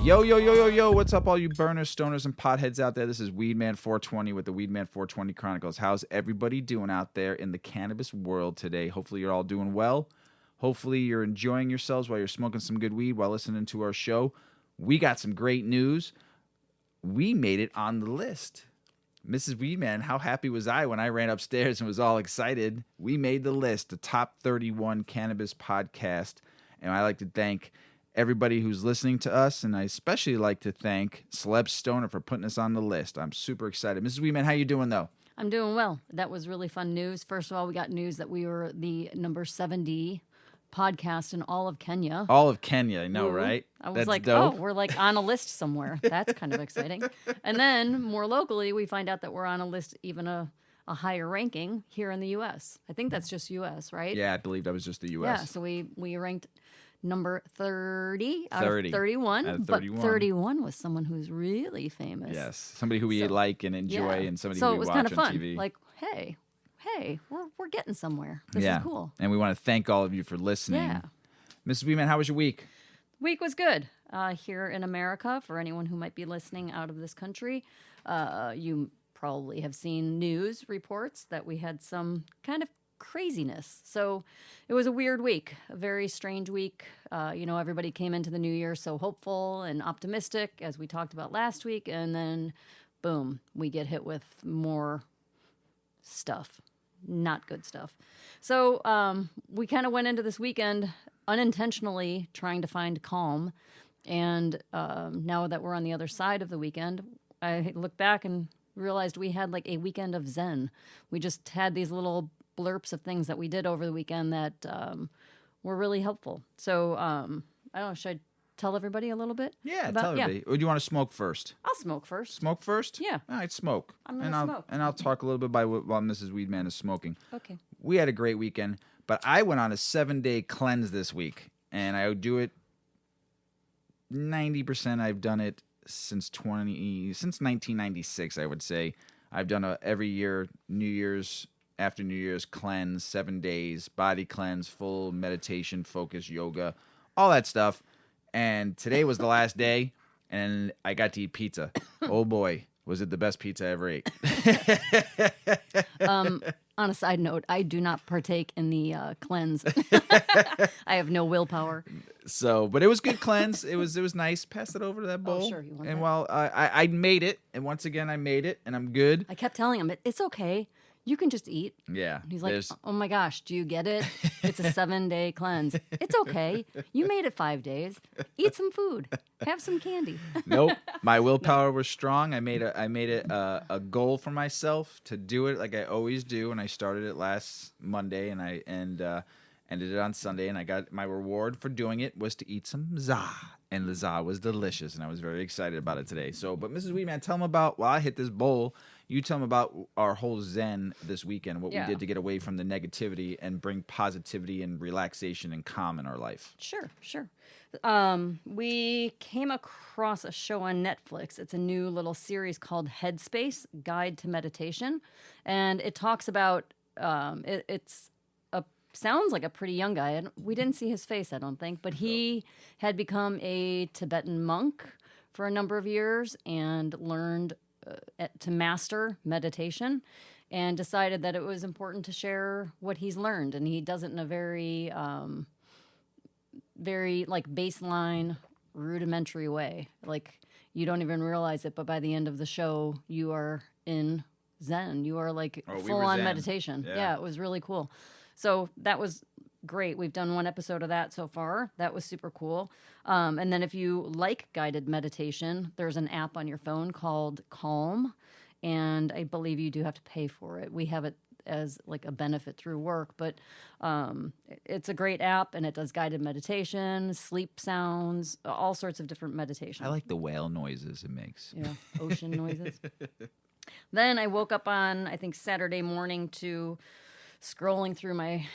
Yo, yo, yo, yo, yo, what's up, all you burners, stoners, and potheads out there? This is Weedman420 with the Weedman420 Chronicles. How's everybody doing out there in the cannabis world today? Hopefully you're all doing well. Hopefully you're enjoying yourselves while you're smoking some good weed while listening to our show. We got some great news. We made it on the list. Mrs. Weedman, how happy was I when I ran upstairs and was all excited? We made the list, the top 31 cannabis podcast. And I like to thank everybody who's listening to us, and I especially like to thank Celeb Stoner for putting us on the list. I'm super excited. Mrs. Weedman, how you doing, though? I'm doing well. That was really fun news. First of all, we got news that we were the number 70 podcast in all of Kenya. All of Kenya, I know, Ooh. right? I was That's like, dope. oh, we're like on a list somewhere. That's kind of exciting. And then more locally, we find out that we're on a list, even a higher ranking here in the U.S. I think that's just U.S., right? Yeah, I believe that was just the U.S. Yeah, so we ranked number 30 out 30 of 31. out of But 31. 31 was someone who's really famous. Yes, somebody who we like and enjoy, Yeah. and somebody so who it we was watch kind of on fun. TV. Like, hey, we're getting somewhere. This yeah, is cool. And we want to thank all of you for listening. Yeah. Mrs. Weedman, how was your week? Week was good here in America. For anyone who might be listening out of this country, you probably have seen news reports that we had some kind of craziness. So it was a weird week, a very strange week. Everybody came into the new year so hopeful and optimistic, as we talked about last week, and then boom, we get hit with more stuff, not good stuff. So we kind of went into this weekend unintentionally trying to find calm. And now that we're on the other side of the weekend, I look back and realized we had like a weekend of Zen. We just had these little blurps of things that we did over the weekend that were really helpful. So I don't know, should I tell everybody a little bit? Yeah, tell everybody. Or do you want to smoke first? I'll smoke first. Smoke first? Yeah. All right, smoke. I'm gonna smoke. And I'll talk a little bit while Mrs. Weedman is smoking. Okay. We had a great weekend, but I went on a 7-day cleanse this week, and I do it 90%. I've done it since 1996, I would say. I've done every year, after New Year's cleanse, 7 days, body cleanse, full meditation, focus, yoga, all that stuff. And today was the last day, and I got to eat pizza. Oh boy, was it the best pizza I ever ate. On a side note, I do not partake in the cleanse. I have no willpower. But it was good cleanse. It was nice. Pass it over to that bowl. Oh, sure. You want and that? while I made it, and once again I made it, and I'm good. I kept telling him, it's okay. You can just eat. Yeah. He's like, oh my gosh, do you get it? It's a 7-day cleanse. It's okay. You made it 5 days. Eat some food. Have some candy. Nope. My willpower was strong. I made it a goal for myself to do it like I always do, and I started it last Monday, and I ended it on Sunday, and I got my reward for doing it was to eat some za, and the za was delicious, and I was very excited about it today. So, but Mrs. Weedman, tell them about while I hit this bowl. You tell them about our whole Zen this weekend, what we did to get away from the negativity and bring positivity and relaxation and calm in our life. Sure. We came across a show on Netflix. It's a new little series called Headspace, Guide to Meditation. And it talks about, sounds like a pretty young guy. And we didn't see his face, I don't think. But he had become a Tibetan monk for a number of years and learned to master meditation, and decided that it was important to share what he's learned. And he does it in a very, very like baseline, rudimentary way. Like you don't even realize it, but by the end of the show, you are in Zen. You are like full on meditation. Yeah, it was really cool. So that was great. We've done one episode of that so far. That was super cool. And then if you like guided meditation, there's an app on your phone called Calm, and I believe you do have to pay for it. We have it as like a benefit through work, but it's a great app, and it does guided meditation, sleep sounds, all sorts of different meditation. I like the whale noises it makes. Yeah, ocean noises. Then I woke up on, I think, Saturday morning to scrolling through my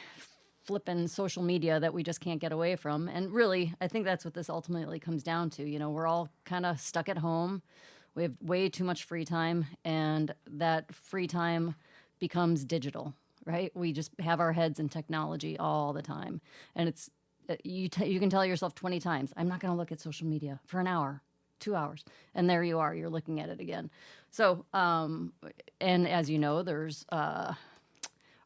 flipping social media that we just can't get away from. And really, I think that's what this ultimately comes down to. You know, we're all kind of stuck at home. We have way too much free time, and that free time becomes digital, right? We just have our heads in technology all the time. And it's you can tell yourself 20 times, I'm not going to look at social media for an hour. 2 hours. And there you are, you're looking at it again. So, and as you know, there's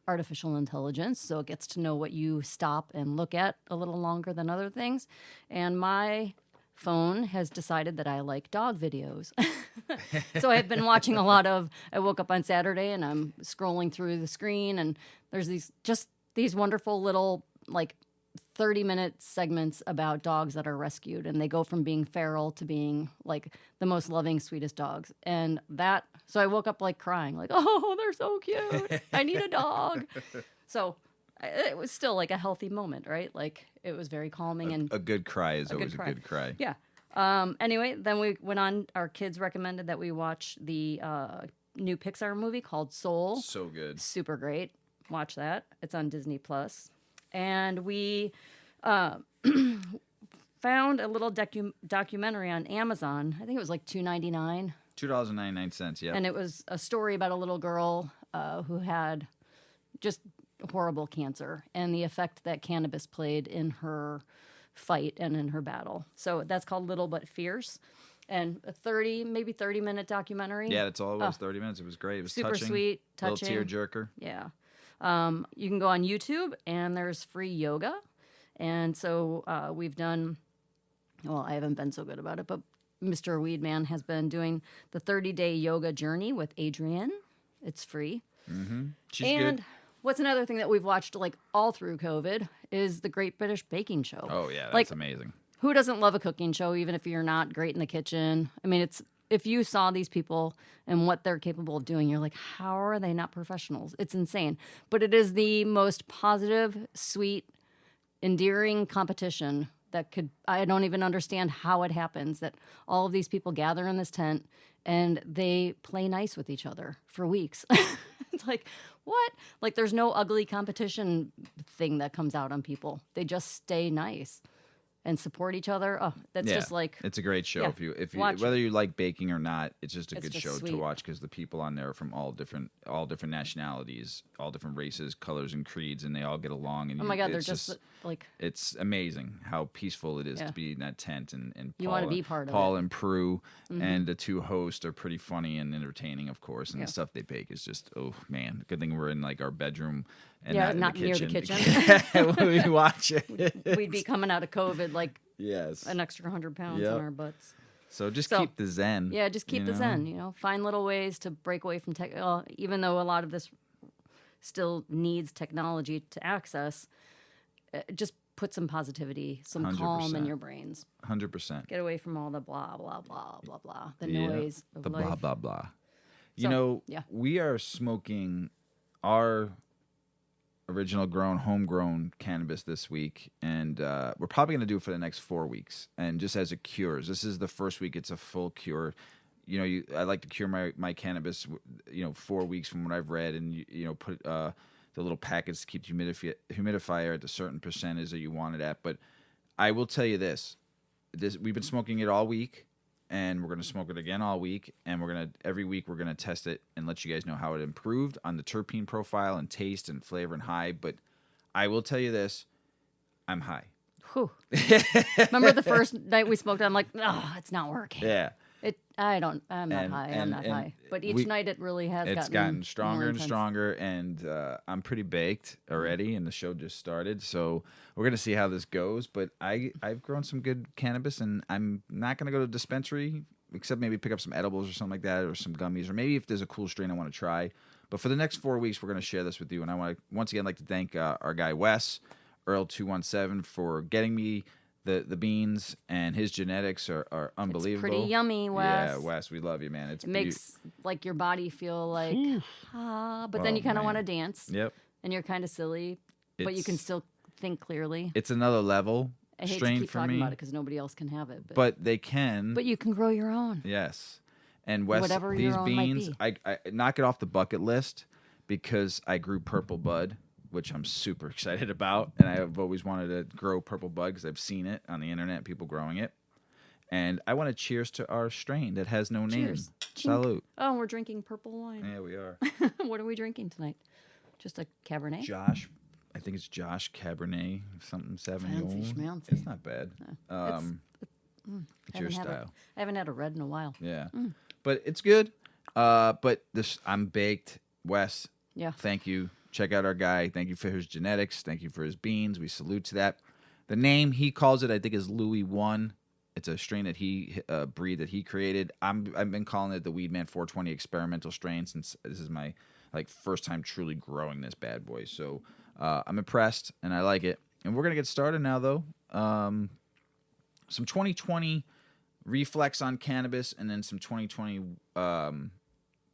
artificial intelligence, so it gets to know what you stop and look at a little longer than other things. And my phone has decided that I like dog videos. So I've been watching a lot of, I woke up on Saturday and I'm scrolling through the screen, and there's these wonderful little like 30-minute segments about dogs that are rescued, and they go from being feral to being like the most loving, sweetest dogs. And so I woke up like crying, like, oh, they're so cute. I need a dog. So it was still like a healthy moment, right? Like it was very calming. And a good cry is always a good cry. Yeah. Anyway, then we went on, our kids recommended that we watch the new Pixar movie called Soul. So good. Super great. Watch that. It's on Disney Plus. And we found a little documentary on Amazon. I think it was like $2.99. $2.99, yeah. And it was a story about a little girl who had just horrible cancer and the effect that cannabis played in her fight and in her battle. So that's called Little But Fierce. And a 30-minute documentary. Yeah, that's all it was, 30 minutes. It was great. It was super touching. Sweet, touching. Little tearjerker. Yeah. You can go on YouTube, and there's free yoga. And so we've done, well, I haven't been so good about it, but Mr. Weedman has been doing the 30-day yoga journey with Adrienne. It's free. Mm-hmm. She's and good. What's another thing that we've watched like all through COVID is the Great British Baking Show. Oh, yeah, that's like, amazing. Who doesn't love a cooking show, even if you're not great in the kitchen? I mean, if you saw these people and what they're capable of doing, you're like, how are they not professionals? It's insane. But it is the most positive, sweet, endearing competition I don't even understand how it happens, that all of these people gather in this tent and they play nice with each other for weeks. It's like, what? Like, there's no ugly competition thing that comes out on people. They just stay nice and support each other. Oh, that's just like, it's a great show. Yeah, if you watch whether you like baking or not, it's just a It's good just show sweet. to watch, because the people on there are from all different nationalities, all different races, colors, and creeds, and they all get along. And oh my God, they're it's just like, it's amazing how peaceful it is Yeah. to be in that tent. And You wanna be part of Paul it. and Prue and the two hosts are pretty funny and entertaining, of course. And Yeah. the stuff they bake is just, oh man, good thing we're in like our bedroom and Yeah, not in not near the kitchen. When we watch it. we'd be coming out of COVID like Yes. an extra 100 pounds Yep. on our butts. So just So, keep the zen. Yeah, just keep you the know? zen, find little ways to break away from tech. Even though a lot of this still needs technology to access, just put some positivity, some calm in 100%. your brains. 100%. Get away from all the blah, blah, blah, blah, blah, the Yeah, noise of the life. blah blah blah. So, yeah. We are smoking our original homegrown cannabis this week, and we're probably going to do it for the next 4 weeks, and just as a cure. This is the first week; it's a full cure. I like to cure my cannabis, 4 weeks from what I've read, and put the little packets to keep the humidifier at a certain percentage that you want it at. But I will tell you this: we've been smoking it all week, and we're going to smoke it again all week, and every week we're going to test it and let you guys know how it improved on the terpene profile and taste and flavor and high. But I will tell you this: I'm high. Whew. Remember the first night we smoked? I'm like, oh, it's not working. Yeah. I'm not high. I'm not high. But each night it really has gotten stronger more and intense. stronger, and I'm pretty baked already, and the show just started, so we're gonna see how this goes. But I've grown some good cannabis, and I'm not gonna go to a dispensary except maybe pick up some edibles or something like that, or some gummies, or maybe if there's a cool strain I want to try. But for the next 4 weeks, we're gonna share this with you, and I want to once again like to thank our guy Wes Earl217 for getting me the beans, and his genetics are unbelievable. It's pretty yummy, Wes. Yeah, Wes, we love you, man. It makes like your body feel like but then Oh, you kind of man. want to dance. Yep. And you're kind of silly, but you can It's- still think clearly. It's another level I hate to strain keep for talking me, about it because nobody else can have it. but they can. But you can grow your own. Yes. And Wes, Whatever these your own might beans, be. I knock it off the bucket list because I grew purple bud, which I'm super excited about. And I've always wanted to grow purple bud because I've seen it on the internet, people growing it. And I want to cheers to our strain that has no name. Cheers. Salute. Oh, we're drinking purple wine. Yeah, we are. What are we drinking tonight? Just a Cabernet? Josh, I think it's Josh Cabernet, something 7 year Fancy old. schmancy. It's not bad. It's your style. I haven't had a red in a while. Yeah. But it's good. But I'm baked. Wes, Yeah. thank you. Check out our guy. Thank you for his genetics. Thank you for his beans. We salute to that. The name he calls it, I think, is Louis One. It's a strain that he breed that he created. I've been calling it the Weedman 420 experimental strain since this is my first time truly growing this bad boy. So I'm impressed and I like it. And we're gonna get started now, though. Some 2020 reflex on cannabis, and then some 2020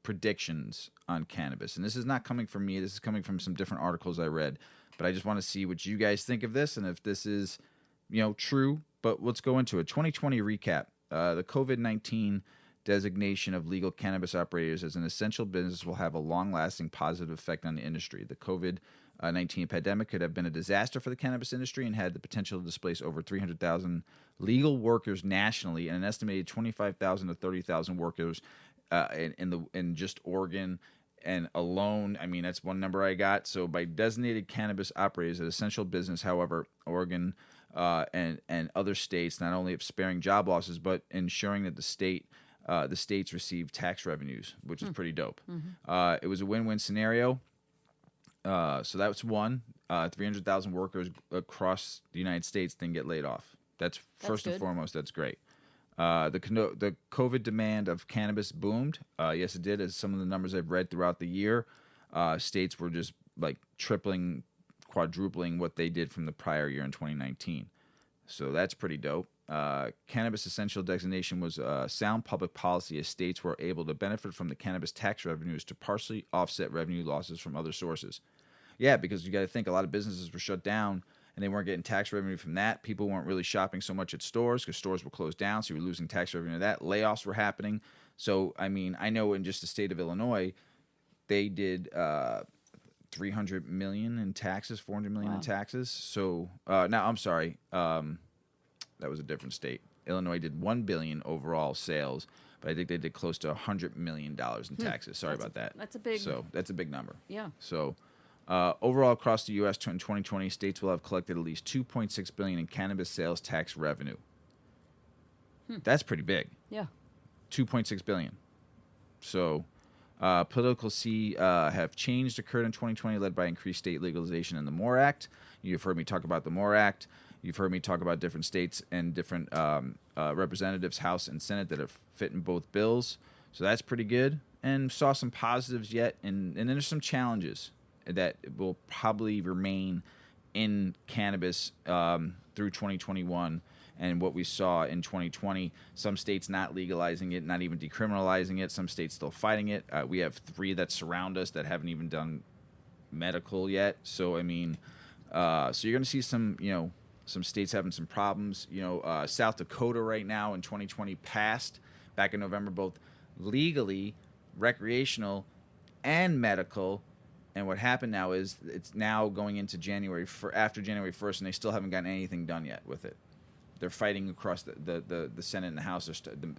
predictions on cannabis. And this is not coming from me. This is coming from some different articles I read. But I just want to see what you guys think of this and if this is, true. But let's go into it. 2020 recap. The COVID-19 designation of legal cannabis operators as an essential business will have a long-lasting positive effect on the industry. The COVID-19 pandemic could have been a disaster for the cannabis industry and had the potential to displace over 300,000 legal workers nationally and an estimated 25,000 to 30,000 workers in just Oregon. And alone, I mean, that's one number I got. So by designated cannabis operators as essential business, however, Oregon and other states not only sparing job losses, but ensuring that the states receive tax revenues, which is pretty dope. It was a win-win scenario. So that was one. 300,000 workers across the United States didn't get laid off. That's first and foremost. That's great. The COVID demand of cannabis boomed. Yes, it did. As some of the numbers I've read throughout the year, states were just tripling, quadrupling what they did from the prior year in 2019. So that's pretty dope. Cannabis essential designation was sound public policy as states were able to benefit from the cannabis tax revenues to partially offset revenue losses from other sources. Yeah, because you got to think a lot of businesses were shut down and they weren't getting tax revenue from that. People weren't really shopping so much at stores because stores were closed down, so you were losing tax revenue to that. Layoffs were happening. So, I mean, I know in just the state of Illinois, they did $300 million in taxes, $400 million in taxes. So, now I'm sorry, that was a different state. Illinois did $1 billion overall sales, but I think they did close to $100 million in taxes. Sorry about that. That's a big. So that's a big number. Yeah. So. Overall, across the U.S. in 2020, states will have collected at least $2.6 billion in cannabis sales tax revenue. That's pretty big. Yeah. $2.6 billion. So, political have changed occurred in 2020, led by increased state legalization in the MORE Act. You've heard me talk about the MORE Act. You've heard me talk about different states and different representatives, House and Senate, that have fit in both bills. So that's pretty good. And saw some positives yet, and then there's some challenges that will probably remain in cannabis through 2021 and what we saw in 2020. Some states not legalizing it, not even decriminalizing it. Some states still fighting it. We have 3 that surround us that haven't even done medical yet. So, I mean, so you're going to see some states having some problems. South Dakota right now in 2020 passed back in November, both legally, recreational, and medical. And what happened now is it's now going into after January 1st, and they still haven't gotten anything done yet with it. They're fighting across the Senate and the House.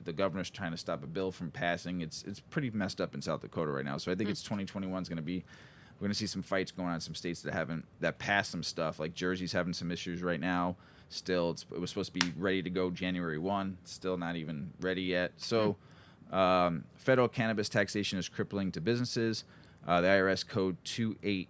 The governor's trying to stop a bill from passing. It's pretty messed up in South Dakota right now. So I think it's 2021 is going to be. We're going to see some fights going on in some states that passed some stuff. Like Jersey's having some issues right now. Still, it was supposed to be ready to go January 1. Still not even ready yet. So federal cannabis taxation is crippling to businesses. The IRS code 280,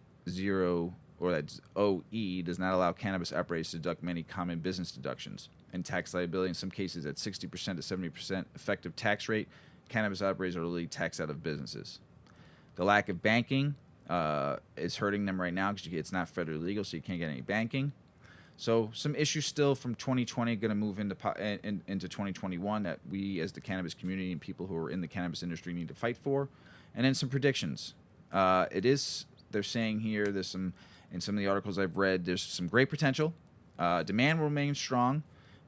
or that's OE, does not allow cannabis operators to deduct many common business deductions. And tax liability, in some cases, at 60% to 70% effective tax rate, cannabis operators are literally taxed out of businesses. The lack of banking is hurting them right now because it's not federally legal, so you can't get any banking. So some issues still from 2020 going to move into 2021 that we as the cannabis community and people who are in the cannabis industry need to fight for. And then some predictions. They're saying here, in some of the articles I've read, there's some great potential. Demand will remain strong.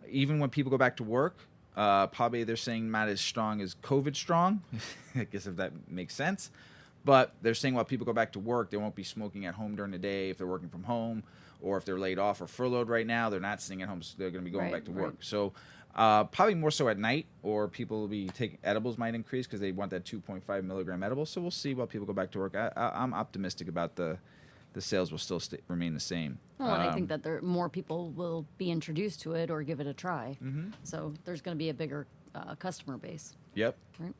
Even when people go back to work, probably they're saying not as strong as COVID strong. I guess if that makes sense. But they're saying while people go back to work, they won't be smoking at home during the day if they're working from home, or if they're laid off or furloughed right now, they're not sitting at home, so they're going to be going back to work. So probably more so at night, or people will be taking edibles might increase because they want that 2.5 milligram edible. So we'll see while people go back to work. I'm optimistic about the the sales will still remain the same. Well, and I think that more people will be introduced to it or give it a try. Mm-hmm. So there's going to be a bigger customer base. Yep. Right.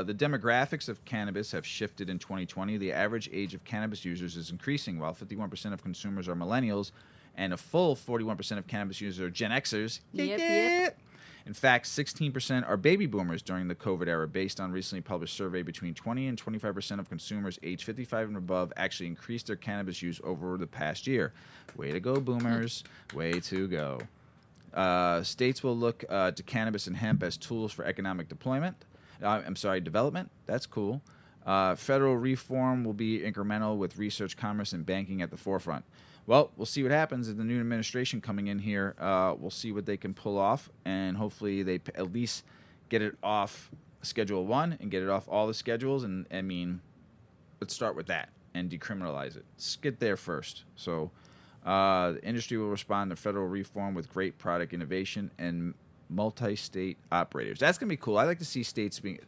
The demographics of cannabis have shifted in 2020. The average age of cannabis users is increasing, while 51% of consumers are millennials and a full 41% of cannabis users are Gen Xers. Yep. In fact, 16% are baby boomers during the COVID era, based on recently published survey. Between 20 and 25% of consumers age 55 and above actually increased their cannabis use over the past year. Way to go, boomers. Way to go. States will look to cannabis and hemp as tools for economic development. That's cool. Federal reform will be incremental, with research, commerce, and banking at the forefront. Well, we'll see what happens in the new administration coming in here. We'll see what they can pull off, and hopefully they at least get it off Schedule 1 and get it off all the schedules. And I mean, let's start with that and decriminalize it. Let's get there first. So the industry will respond to federal reform with great product innovation and multi-state operators. That's going to be cool. I like to see states being...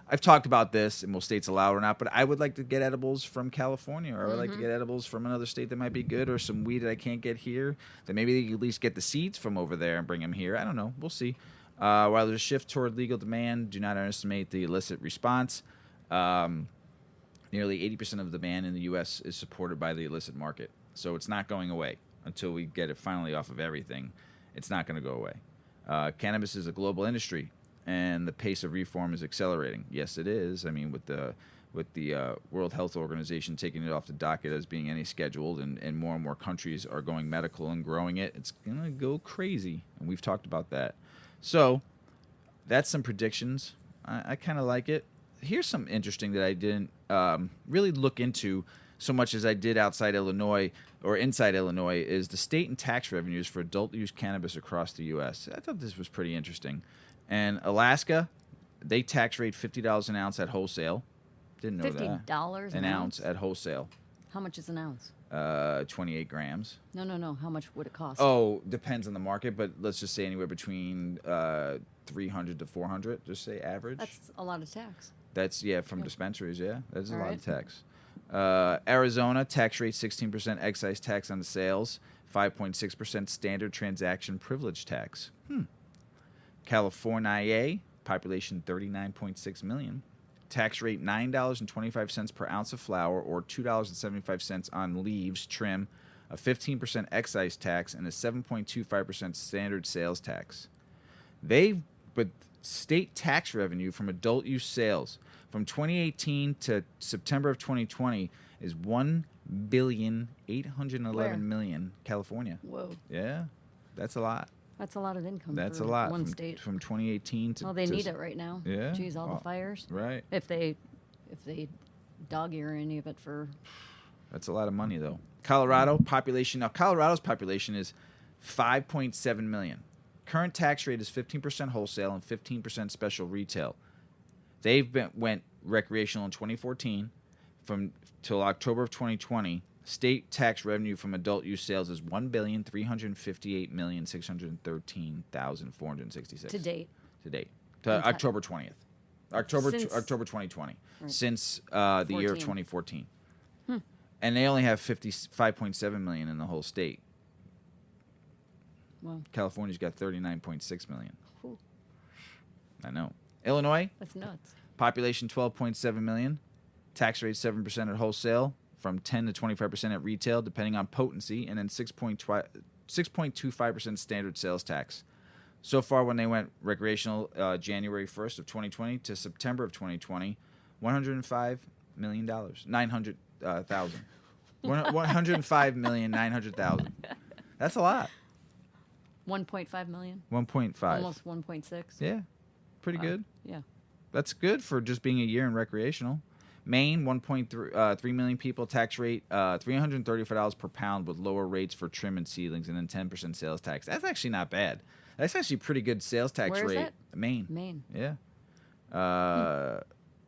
I've talked about this, and will states allow it or not, but I would like to get edibles from California, or I would like to get edibles from another state that might be good, or some weed that I can't get here, that maybe they can at least get the seeds from over there and bring them here. I don't know. We'll see. While there's a shift toward legal demand, do not underestimate the illicit response. Nearly 80% of the demand in the U.S. is supported by the illicit market, so it's not going away until we get it finally off of everything. It's not going to go away. Cannabis is a global industry, and the pace of reform is accelerating. Yes, it is. I mean, with the World Health Organization taking it off the docket as being any scheduled, and more countries are going medical and growing it, it's going to go crazy. And we've talked about that. So that's some predictions. I kind of like it. Here's some interesting that I didn't really look into so much as I did outside Illinois or inside Illinois, is the state and tax revenues for adult use cannabis across the U.S. I thought this was pretty interesting. And Alaska, they tax rate $50 an ounce at wholesale. Didn't know that. $50 an ounce at wholesale. How much is an ounce? 28 grams. No. How much would it cost? Oh, depends on the market, but let's just say anywhere between 300 to 400. Just say average. That's a lot of tax. That's from dispensaries. Yeah, that's a lot of tax. Arizona, tax rate 16% excise tax on the sales, 5.6% standard transaction privilege tax. California, population 39.6 million. Tax rate $9.25 per ounce of flour, or $2.75 on leaves, trim, a 15% excise tax, and a 7.25% standard sales tax. But state tax revenue from adult use sales from 2018 to September of 2020 is $1,811,000,000. California. Whoa. Yeah, that's a lot. That's a lot of income. That's for a lot one from, state. from 2018 to. Well, they need it right now. Yeah. Geez, all the fires. Right. If they dog ear any of it for. That's a lot of money, though. Colorado population. Now, Colorado's population is 5.7 million. Current tax rate is 15% wholesale and 15% special retail. Went recreational in 2014 till October of 2020. State tax revenue from adult use sales is $1,358,613,466 To date. October 20th. October 2020. Right. Since the year of 2014. And they only have 55.7 million in the whole state. Well, California's got 39.6 million. whew, I know. Illinois, that's nuts. population 12.7 million. Tax rate 7% at wholesale, from 10 to 25% at retail, depending on potency, and then 6.25% standard sales tax. So far, when they went recreational January 1st of 2020 to September of 2020, $105 million, 900,000. $105,900,000. That's a lot. 1.5 million. 1.5. Almost 1.6. Yeah, pretty good. Yeah. That's good for just being a year in recreational. Maine, 1.3 million people, tax rate $335 per pound with lower rates for trim and seedlings, and then 10% sales tax. That's actually not bad. That's actually pretty good sales tax Where is rate. that? Maine. Maine. Yeah.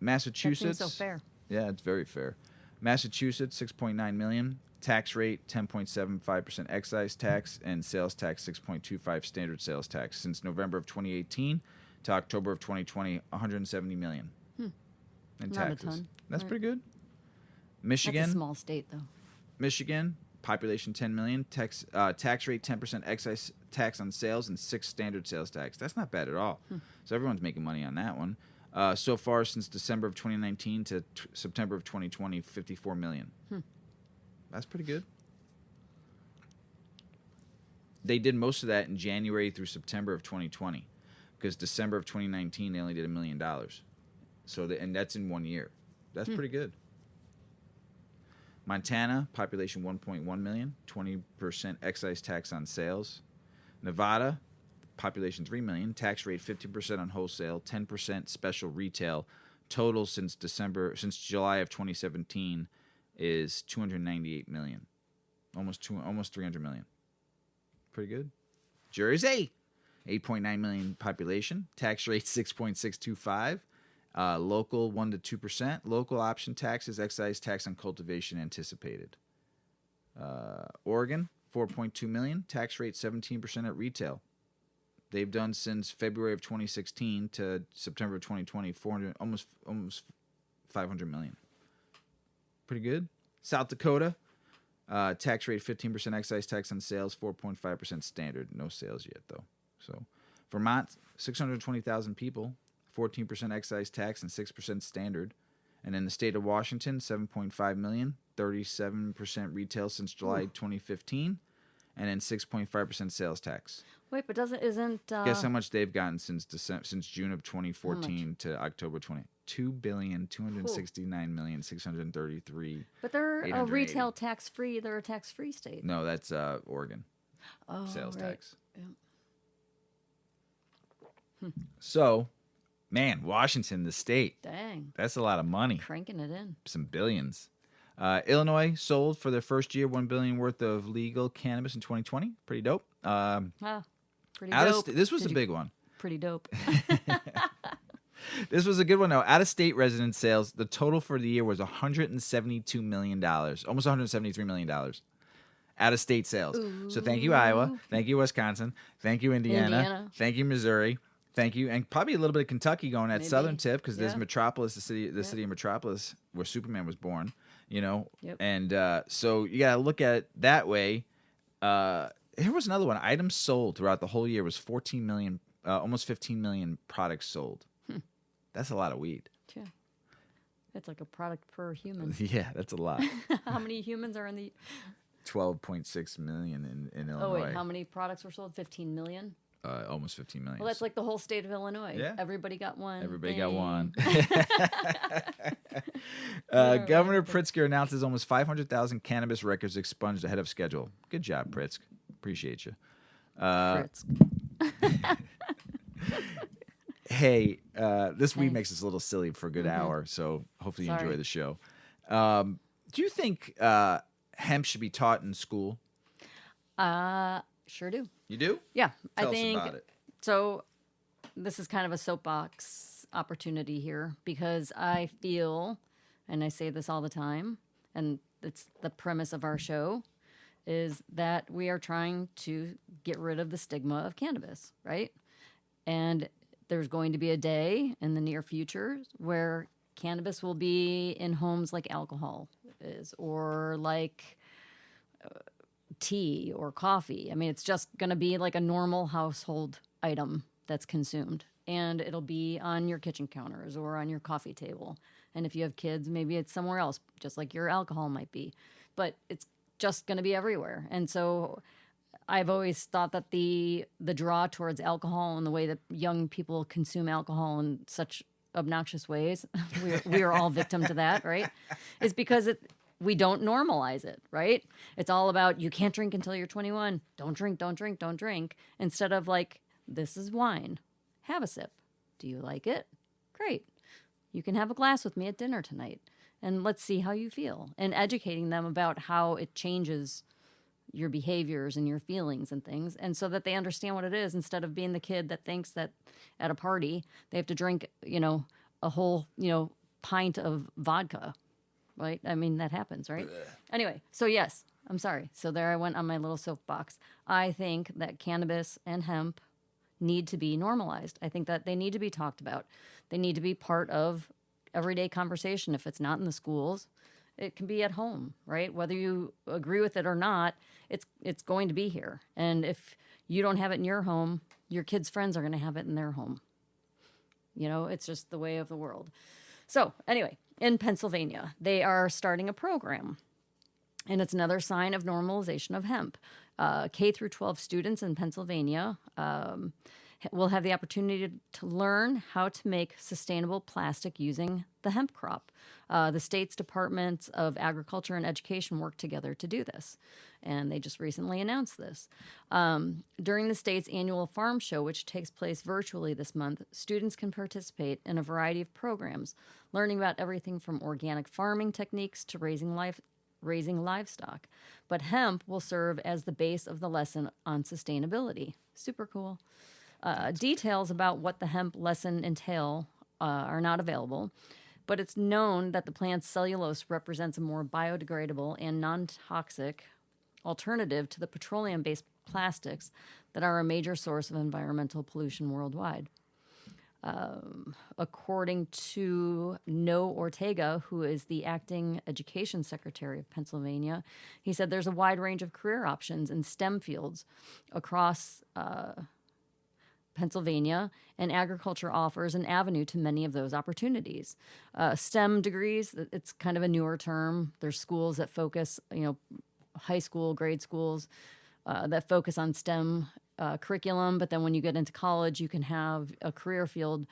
Massachusetts. That seems so fair. Yeah, it's very fair. Massachusetts, 6.9 million. Tax rate 10.75% excise tax, and sales tax 6.25 standard sales tax. Since November of 2018 to October of 2020, 170 million in Not taxes. a ton. That's Right. pretty good. That's Michigan. a small state, though. Michigan, population 10 million, tax rate 10% excise tax on sales and 6 standard sales tax. That's not bad at all. So everyone's making money on that one. So far since December of 2019 to September of 2020, 54 million. That's pretty good. They did most of that in January through September of 2020, because December of 2019 they only did $1 million. So and that's in 1 year. That's pretty good. Montana, population 1.1 million, 20% excise tax on sales. Nevada, population 3 million, tax rate 50% on wholesale, 10% special retail. Total since July of 2017 is 298 million, almost 300 million. Pretty good. Jersey, 8.9 million population, tax rate 6.625. Local 1 to 2%. Local option taxes, excise tax on cultivation anticipated. Oregon, 4.2 million, tax rate 17% at retail. They've done since February of 2016 to September of 2020, almost 500 million. Pretty good. South Dakota, tax rate 15% excise tax on sales, 4.5% standard. No sales yet though. So Vermont, 620,000 people, 14% excise tax and 6% standard. And in the state of Washington, 7.5 million, 37% retail since July 2015, and then 6.5% sales tax. Wait, but isn't Guess how much they've gotten since June of 2014 to October 20? $2,269,633,880. But they're a retail tax-free. They're a tax-free state. No, that's Oregon. Sales tax. Yeah. So, man, Washington, the state. Dang. That's a lot of money. Cranking it in. Some billions. Illinois sold for their first year $1 billion worth of legal cannabis in 2020. Pretty dope. Pretty dope. This was a big one. Pretty dope. This was a good one, though. Out-of-state resident sales, the total for the year was $172 million, almost $173 million. Out-of-state sales. Ooh. So thank you, Iowa. Thank you, Wisconsin. Thank you, Indiana. Thank you, Missouri. Thank you. And probably a little bit of Kentucky going at southern tip, because there's Metropolis, the city of Metropolis, where Superman was born, you know. Yep. And so you got to look at it that way. Here was another one. Items sold throughout the whole year was 14 million, almost 15 million products sold. That's a lot of weed. Yeah. It's like a product per human. Yeah, that's a lot. How many humans are in the... 12.6 million in Illinois. Oh, wait, how many products were sold? 15 million? Almost 15 million. Well, that's like the whole state of Illinois. Yeah. Everybody got one. Everybody got one. Governor Pritzker announces almost 500,000 cannabis records expunged ahead of schedule. Good job, Pritzk. Appreciate you. Hey, this week makes us a little silly for a good hour, so hopefully you enjoy the show. Do you think hemp should be taught in school? Sure do. You do? Yeah. Tell I think us about it. so. This is kind of a soapbox opportunity here, because I feel, and I say this all the time, and it's the premise of our show, is that we are trying to get rid of the stigma of cannabis, right? And there's going to be a day in the near future where cannabis will be in homes like alcohol is, or like tea or coffee. I mean, it's just going to be like a normal household item that's consumed. And it'll be on your kitchen counters or on your coffee table. And if you have kids, maybe it's somewhere else, just like your alcohol might be. But it's just going to be everywhere. And so I've always thought that the draw towards alcohol and the way that young people consume alcohol in such obnoxious ways, we are all victim to that, right? Is because we don't normalize it, right? It's all about, you can't drink until you're 21. Don't drink, don't drink, don't drink. Instead of like, this is wine. Have a sip. Do you like it? Great. You can have a glass with me at dinner tonight. And let's see how you feel. And educating them about how it changes your behaviors and your feelings and things. And so that they understand what it is, instead of being the kid that thinks that at a party they have to drink, a whole, pint of vodka. Right? I mean, that happens, right? Anyway, so yes, I'm sorry. So there I went on my little soapbox. I think that cannabis and hemp need to be normalized. I think that they need to be talked about. They need to be part of everyday conversation. If it's not in the schools, it can be at home, right? Whether you agree with it or not, it's going to be here. And if you don't have it in your home, your kids' friends are going to have it in their home. It's just the way of the world. So anyway, in Pennsylvania, they are starting a program. And it's another sign of normalization of hemp. K through 12 students in Pennsylvania will have the opportunity to learn how to make sustainable plastic using the hemp crop. The state's Departments of Agriculture and Education work together to do this. And they just recently announced this. During the state's annual farm show, which takes place virtually this month, students can participate in a variety of programs, learning about everything from organic farming techniques to raising livestock. But hemp will serve as the base of the lesson on sustainability. Super cool. Details about what the hemp lesson entail are not available, but it's known that the plant's cellulose represents a more biodegradable and non-toxic alternative to the petroleum-based plastics that are a major source of environmental pollution worldwide. According to Noe Ortega, who is the acting education secretary of Pennsylvania, he said there's a wide range of career options in STEM fields across Pennsylvania, and agriculture offers an avenue to many of those opportunities. STEM degrees, it's kind of a newer term. There's schools that focus, high school, grade schools that focus on STEM curriculum, but then when you get into college, you can have a career field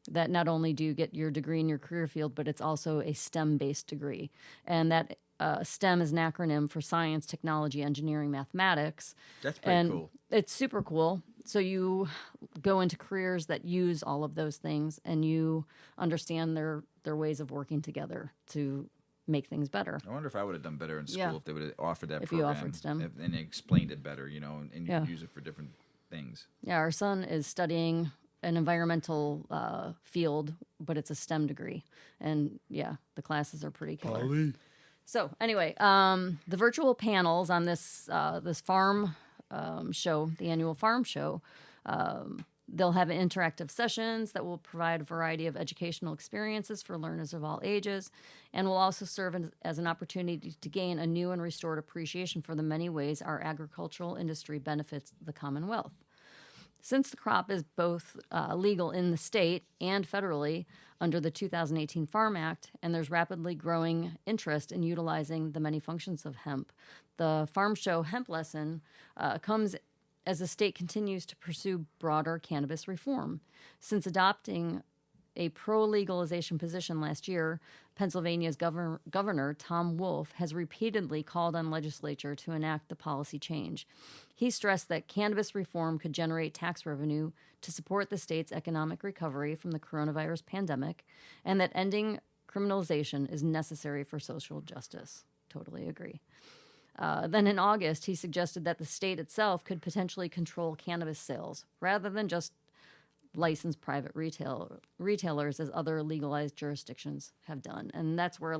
that not only do you get your degree in your career field, but it's also a STEM-based degree. And that STEM is an acronym for science, technology, engineering, mathematics. That's pretty cool. It's super cool. So you go into careers that use all of those things, and you understand their ways of working together to make things better. I wonder if I would have done better in school if they would have offered that if program. you offered STEM. And they explained it better, and you could use it for different things. Yeah, our son is studying an environmental field, but it's a STEM degree. And the classes are pretty killer. So anyway, the virtual panels on this farm show, the annual farm show, they'll have interactive sessions that will provide a variety of educational experiences for learners of all ages, and will also serve as an opportunity to gain a new and restored appreciation for the many ways our agricultural industry benefits the Commonwealth. Since the crop is both legal in the state and federally under the 2018 Farm Act, and there's rapidly growing interest in utilizing the many functions of hemp, the Farm Show Hemp Lesson comes as the state continues to pursue broader cannabis reform. Since adopting a pro-legalization position last year, Pennsylvania's Governor Tom Wolf has repeatedly called on legislature to enact the policy change. He stressed that cannabis reform could generate tax revenue to support the state's economic recovery from the coronavirus pandemic, and that ending criminalization is necessary for social justice. Totally agree. Then in August, he suggested that the state itself could potentially control cannabis sales rather than just licensed private retailers as other legalized jurisdictions have done. And that's where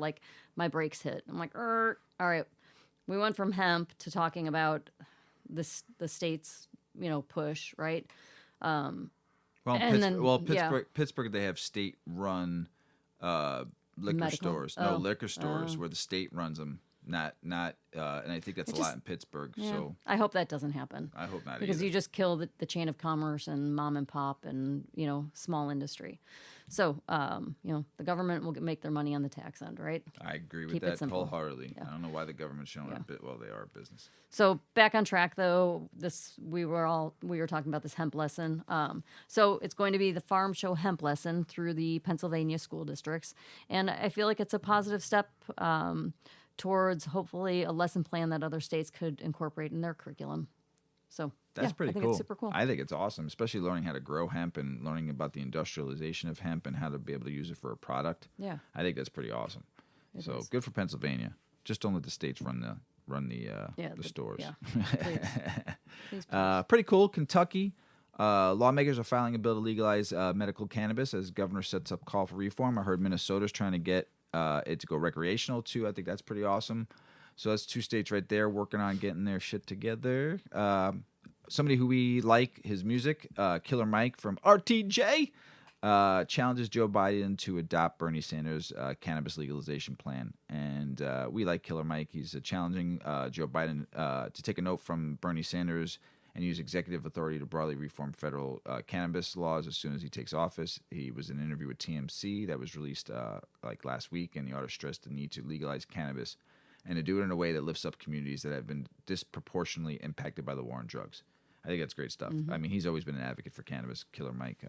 my brakes hit. I'm like, all right, we went from hemp to talking about the state's push, right? Pittsburgh, they have state-run liquor stores. No, liquor stores where the state runs them. Not, and I think that's a lot in Pittsburgh. Yeah. So I hope that doesn't happen. I hope not, because either. You just kill the chain of commerce and mom and pop and small industry. So the government will make their money on the tax end, right? I agree with that wholeheartedly. Yeah. I don't know why the government's showing up. Well, they are a business. So back on track though. We were talking about this hemp lesson. So it's going to be the Farm Show Hemp Lesson through the Pennsylvania school districts, and I feel like it's a positive step. Towards hopefully a lesson plan that other states could incorporate in their curriculum. So that's pretty cool. I think it's super cool. I think it's awesome, especially learning how to grow hemp and learning about the industrialization of hemp and how to be able to use it for a product. Yeah, I think that's pretty awesome. So good for Pennsylvania. Just don't let the states run the stores. Yeah, please. Pretty cool. Kentucky. Lawmakers are filing a bill to legalize medical cannabis as governor sets up call for reform. I heard Minnesota's trying to get it to go recreational too. I think that's pretty awesome. So that's two states right there working on getting their shit together. Somebody who we like his music, Killer Mike from RTJ. challenges Joe Biden to adopt Bernie Sanders' cannabis legalization plan. And we like Killer Mike. He's challenging Joe Biden to take a note from Bernie Sanders and use executive authority to broadly reform federal cannabis laws as soon as he takes office. He was in an interview with TMC that was released like last week, and the author stressed the need to legalize cannabis and to do it in a way that lifts up communities that have been disproportionately impacted by the war on drugs. I think that's great stuff. I mean, he's always been an advocate for cannabis, Killer Mike.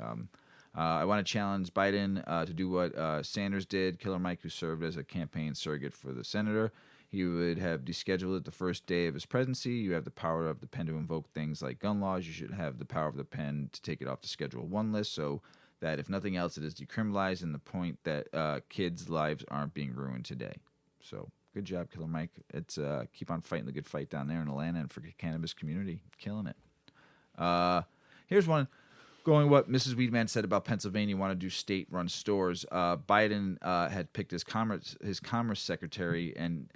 I want to challenge Biden to do what Sanders did. Killer Mike, who served as a campaign surrogate for the senator, he would have descheduled it the first day of his presidency. You have the power of the pen to invoke things like gun laws. You should have the power of the pen to take it off the Schedule 1 list so that, if nothing else, it is decriminalized, and the point that kids' lives aren't being ruined today. So, good job, Killer Mike. It's keep on fighting the good fight down there in Atlanta and for the cannabis community. Killing it. Here's one. Going what Mrs. Weedman said about Pennsylvania, want to do state-run stores. Biden had picked his commerce secretary and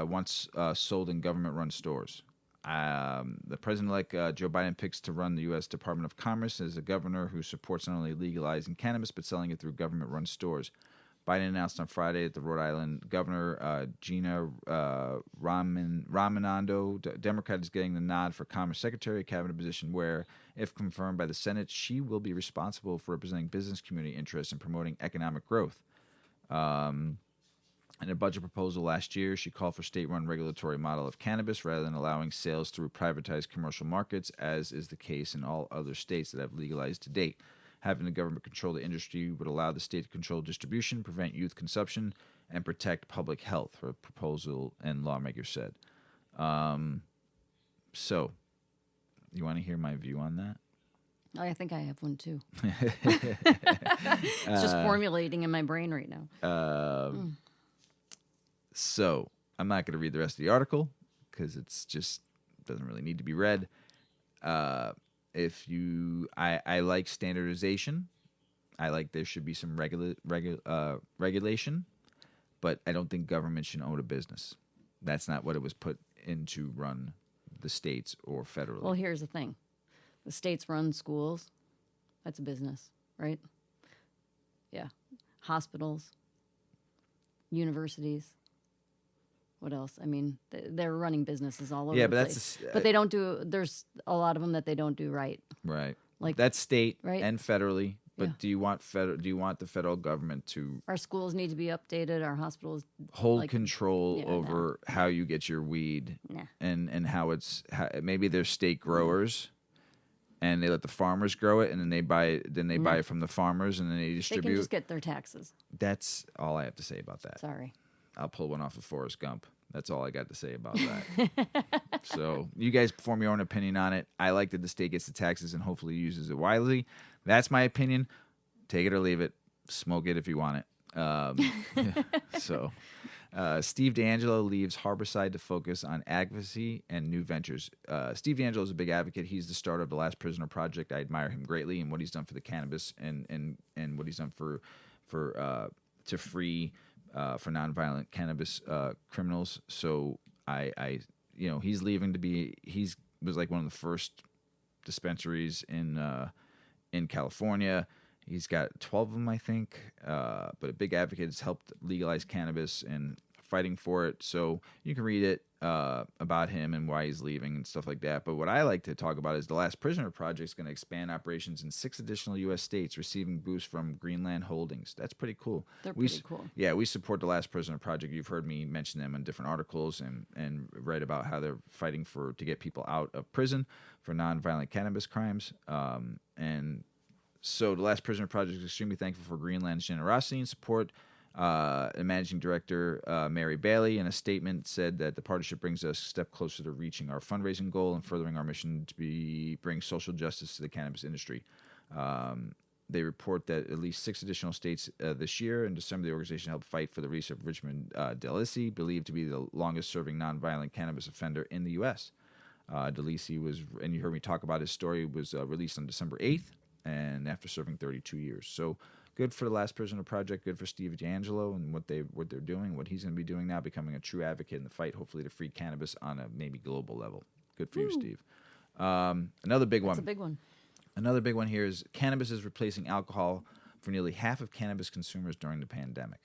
once sold in government-run stores. The president-elect Joe Biden picks to run the U.S. Department of Commerce as a governor who supports not only legalizing cannabis but selling it through government-run stores. Biden announced on Friday that the Rhode Island governor, Gina Raimondo, Democrat, is getting the nod for Commerce Secretary, a cabinet position where, if confirmed by the Senate, she will be responsible for representing business community interests and promoting economic growth. In a budget proposal last year, she called for state-run regulatory model of cannabis rather than allowing sales through privatized commercial markets, as is the case in all other states that have legalized to date. Having the government control the industry would allow the state to control distribution, prevent youth consumption, and protect public health, her proposal and lawmakers said. So, you want to hear my view on that? I think I have one too. It's just formulating in my brain right now. So, I'm not going to read the rest of the article because it's just doesn't really need to be read. I like standardization. I like there should be some regulation, but I don't think government should own a business. That's not what it was put in to run the states or federally. Well, here's the thing. The states run schools. That's a business, right? Yeah. Hospitals, universities. What else? I mean, they're running businesses all over the place. But they don't do. There's a lot of them that they don't do right. Right. Like that's state right? and federally. But Yeah. do you want the federal government to Our schools need to be updated. Our hospitals hold control Yeah, over how you get your weed Nah. and how maybe they're state growers and they let the farmers grow it and then they buy it from the farmers and then they They distribute. can just get their taxes. That's all I have to say about that. Sorry. I'll pull one off of Forrest Gump. That's all I got to say about that. So you guys form your own opinion on it. I like that the state gets the taxes and hopefully uses it wisely. That's my opinion. Take it or leave it. Smoke it if you want it. So Steve D'Angelo leaves Harborside to focus on advocacy and new ventures. Steve D'Angelo is a big advocate. He's the starter of the Last Prisoner Project. I admire him greatly and what he's done for the cannabis and what he's done for to free for nonviolent cannabis criminals. So I he's leaving to be. Was like one of the first dispensaries in California. He's got 12 of them, I think. But a big advocate, has helped legalize cannabis and fighting for it. So you can read it about him and why he's leaving and stuff like that. But what I like to talk about is the Last Prisoner Project is going to expand operations in 6 additional U.S. states, receiving boosts from Greenland Holdings. That's pretty cool. They're pretty cool. Yeah, we support the Last Prisoner Project. You've heard me mention them in different articles and write about how they're fighting to get people out of prison for nonviolent cannabis crimes. And so the Last Prisoner Project is extremely thankful for Greenland's generosity and support. The managing director, Mary Bailey, in a statement said that the partnership brings us a step closer to reaching our fundraising goal and furthering our mission to bring social justice to the cannabis industry. They report that at least 6 additional states this year. In December, the organization helped fight for the release of Richmond DeLisi, believed to be the longest-serving nonviolent cannabis offender in the U.S. DeLisi was, and you heard me talk about his story, was released on December 8th, and after serving 32 years. So good for the Last Prisoner Project, good for Steve D'Angelo and what they're doing, what he's going to be doing now, becoming a true advocate in the fight, hopefully to free cannabis on a maybe global level. Good for you, Steve. Another big one. That's a big one. Another big one here is cannabis is replacing alcohol for nearly half of cannabis consumers during the pandemic.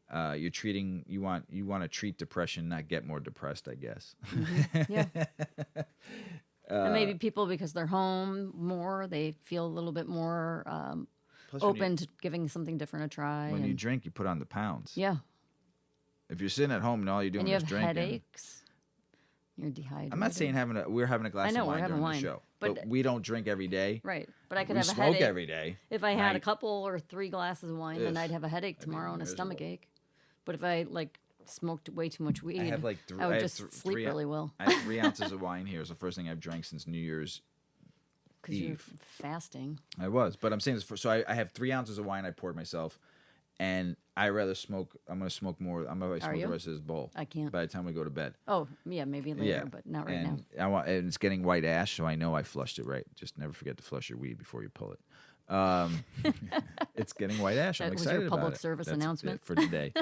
You want to treat depression, not get more depressed, I guess. Yeah. And maybe people, because they're home more, they feel a little bit more Plus, when open to giving something different a try. you drink, you put on the pounds. Yeah. If you're sitting at home and all you're doing And you is have drinking, headaches. You're dehydrated. I'm not saying we're having a glass I know, of we're wine having during wine, the show, but- but we don't drink every day. Right. But I could We have a smoke headache. every day. If I had a Right. couple or 3 glasses of wine, then Ugh, I'd have a headache I'd be tomorrow and a miserable. stomach ache. But if I smoked way too much weed, I have I would have just sleep three, really well I have 3 ounces of wine here. It's the first thing I've drank since New Year's because you're Eve. fasting. I was, but I'm saying this. I have 3 ounces of wine I poured myself, and I rather smoke. I'm going to smoke more. I'm going to smoke the you? rest of this bowl. I can't. By the time we go to bed. Oh, yeah, maybe later, but not right now. And it's getting white ash, so I know I flushed it right. Just never forget to flush your weed before you pull it. It's getting white ash. I'm That was excited your about public it. service That's announcement? it for today.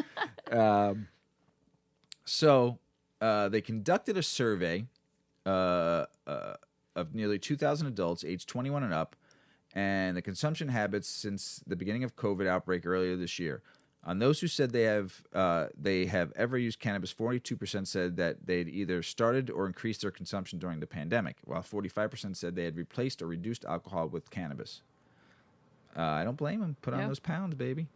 So they conducted a survey of nearly 2,000 adults aged 21 and up, and the consumption habits since the beginning of COVID outbreak earlier this year. On those who said they have ever used cannabis, 42% said that they'd either started or increased their consumption during the pandemic, while 45% said they had replaced or reduced alcohol with cannabis. I don't blame them. Put on Yeah. those pounds, baby.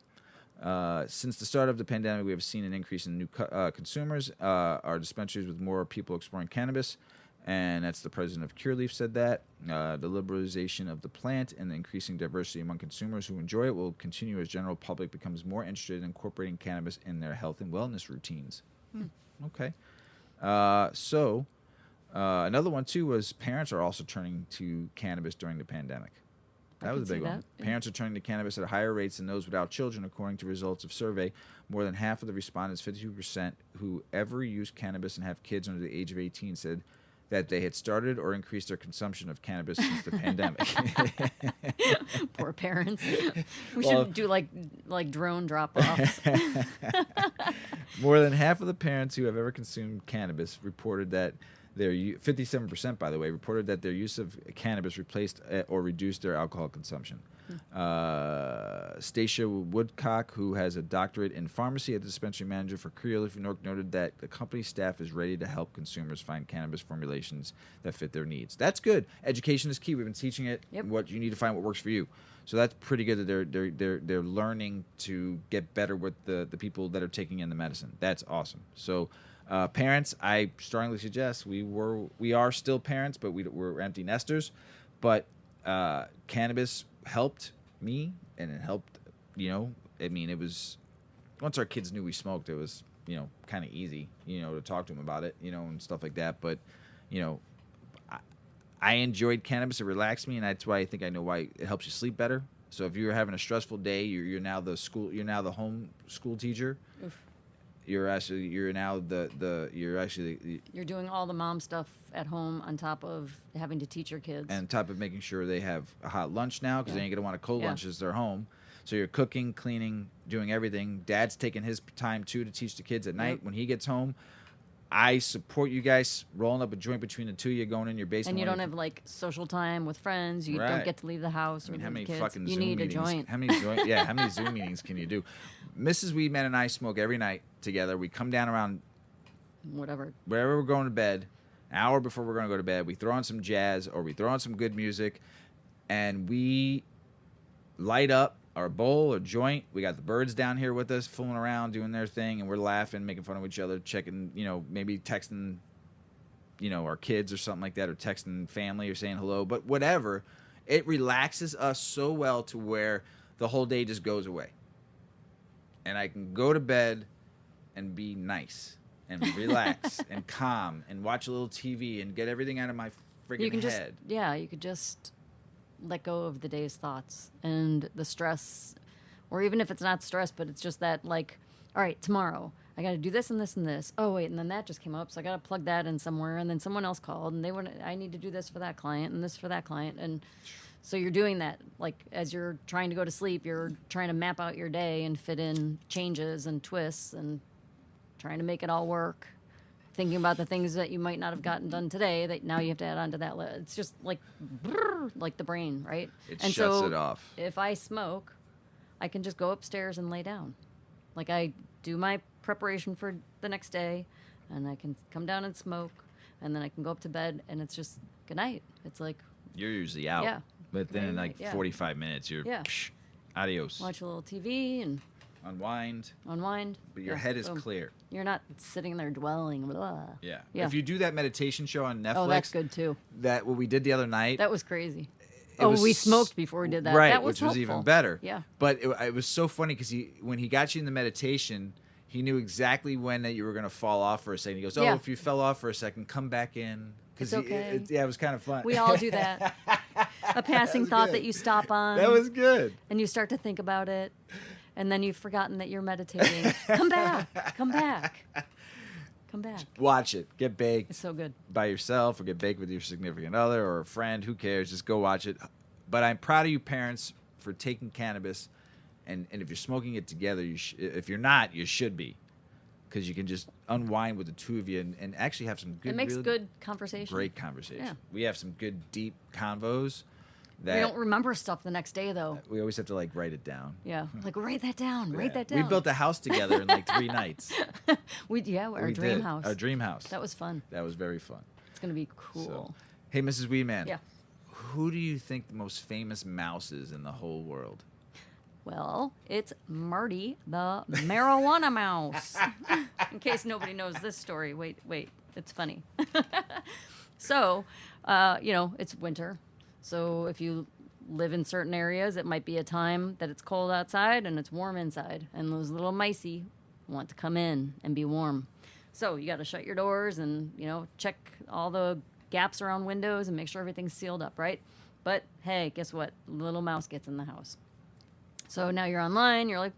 Since the start of the pandemic, we have seen an increase in new consumers. Our dispensaries with more people exploring cannabis, and that's the president of Cureleaf said that. The liberalization of the plant and the increasing diversity among consumers who enjoy it will continue as general public becomes more interested in incorporating cannabis in their health and wellness routines. Okay. So another one, too, was parents are also turning to cannabis during the pandemic. That was a big one. Yeah. Parents are turning to cannabis at higher rates than those without children, according to results of survey. More than half of the respondents, 52%, who ever use cannabis and have kids under the age of 18 said that they had started or increased their consumption of cannabis since the pandemic. Poor parents. We should do like drone drop-offs. More than half of the parents who have ever consumed cannabis reported that 57%, by the way, reported that their use of cannabis replaced or reduced their alcohol consumption. Stacia Woodcock, who has a doctorate in pharmacy at the dispensary manager for Cureleaf New York, noted that the company staff is ready to help consumers find cannabis formulations that fit their needs. That's good. Education is key. We've been teaching it. Yep. What you need to find what works for you. So that's pretty good that they're learning to get better with the people that are taking in the medicine. That's awesome. So. Parents, I strongly suggest we are still parents, but we're empty nesters. But cannabis helped me, and it helped. It was once our kids knew we smoked, it was kind of easy, to talk to them about it, and stuff like that. But I enjoyed cannabis; it relaxed me, and that's why I think I know why it helps you sleep better. So if you're having a stressful day, you're now the home school teacher. Oof. You're now You're doing all the mom stuff at home on top of having to teach your kids. and top of making sure they have a hot lunch now because they ain't gonna want a cold Yeah. lunch as they're home. So you're cooking, cleaning, doing everything. Dad's taking his time too to teach the kids at night when he gets home. I support you guys rolling up a joint between the two of you, going in your basement. And you don't have social time with friends. You Right. don't get to leave the house or I mean, how with many kids. fucking You Zoom need meetings? a joint. How many Zoom meetings can you do? Mrs. Weedman and I smoke every night together. We come down around Whatever. wherever we're going to bed, an hour before we're going to go to bed. We throw on some jazz or we throw on some good music, and we light up our bowl or joint. We got the birds down here with us, fooling around, doing their thing, and we're laughing, making fun of each other, checking, maybe texting, our kids or something like that, or texting family or saying hello. But whatever, it relaxes us so well to where the whole day just goes away. And I can go to bed and be nice and relax and calm and watch a little TV and get everything out of my friggin' You can head. you could just let go of the day's thoughts and the stress, or even if it's not stress, but it's just that all right, tomorrow I got to do this and this and this. Oh wait, and then that just came up, so I got to plug that in somewhere, and then someone else called and I need to do this for that client and this for that client, and so you're doing that as you're trying to go to sleep. You're trying to map out your day and fit in changes and twists and trying to make it all work. thinking about the things that you might not have gotten done today that now you have to add on to that list. It's just like, like the brain, right? It and shuts so it off. If I smoke, I can just go upstairs and lay down. Like I do my preparation for the next day, and I can come down and smoke, and then I can go up to bed, and it's just good night. It's like You're usually out. Yeah. But then in like Yeah. 45 minutes, you're Yeah. Adios. watch a little TV and Unwind. unwind. But your Yeah, head is boom. clear. You're not sitting there dwelling. Blah. Yeah. Yeah. If you do that meditation show on Netflix, Oh, that's good too. that what we did the other night. That was crazy. It was we smoked before we did that. Right, That was which was even helpful. better. Yeah. But it was so funny because when he got you in the meditation, he knew exactly when that you were going to fall off for a second. He goes, Yeah. if you fell off for a second, come back in. It's okay. It was kind of fun. We all do that. A passing was thought good. that you stop on. That was good. And you start to think about it. And then you've forgotten that you're meditating. Come back. Come back. Come back. Watch it. Get baked It's so good. by yourself or get baked with your significant other or a friend. Who cares? Just go watch it. But I'm proud of you parents for taking cannabis. And if you're smoking it together, if you're not, you should be. Because you can just unwind with the two of you and actually have some good, It makes really good conversation. great conversation. Yeah. We have some good, deep convos We that don't remember stuff the next day, though. we always have to like write it down. Yeah. Like, write that down. Write that We down. built a house together in like 3 nights. our We dream did. house. Our dream house. That was fun. That was very fun. It's going to be cool. So, hey, Mrs. Weedman. Yeah. Who do you think the most famous mouse is in the whole world? Well, it's Marty the marijuana mouse. In case nobody knows this story. Wait, it's funny. So, it's winter. So if you live in certain areas, it might be a time that it's cold outside and it's warm inside. And those little micey want to come in and be warm. So you got to shut your doors and, check all the gaps around windows and make sure everything's sealed up, right? But hey, guess what? Little mouse gets in the house. So now you're online, you're like,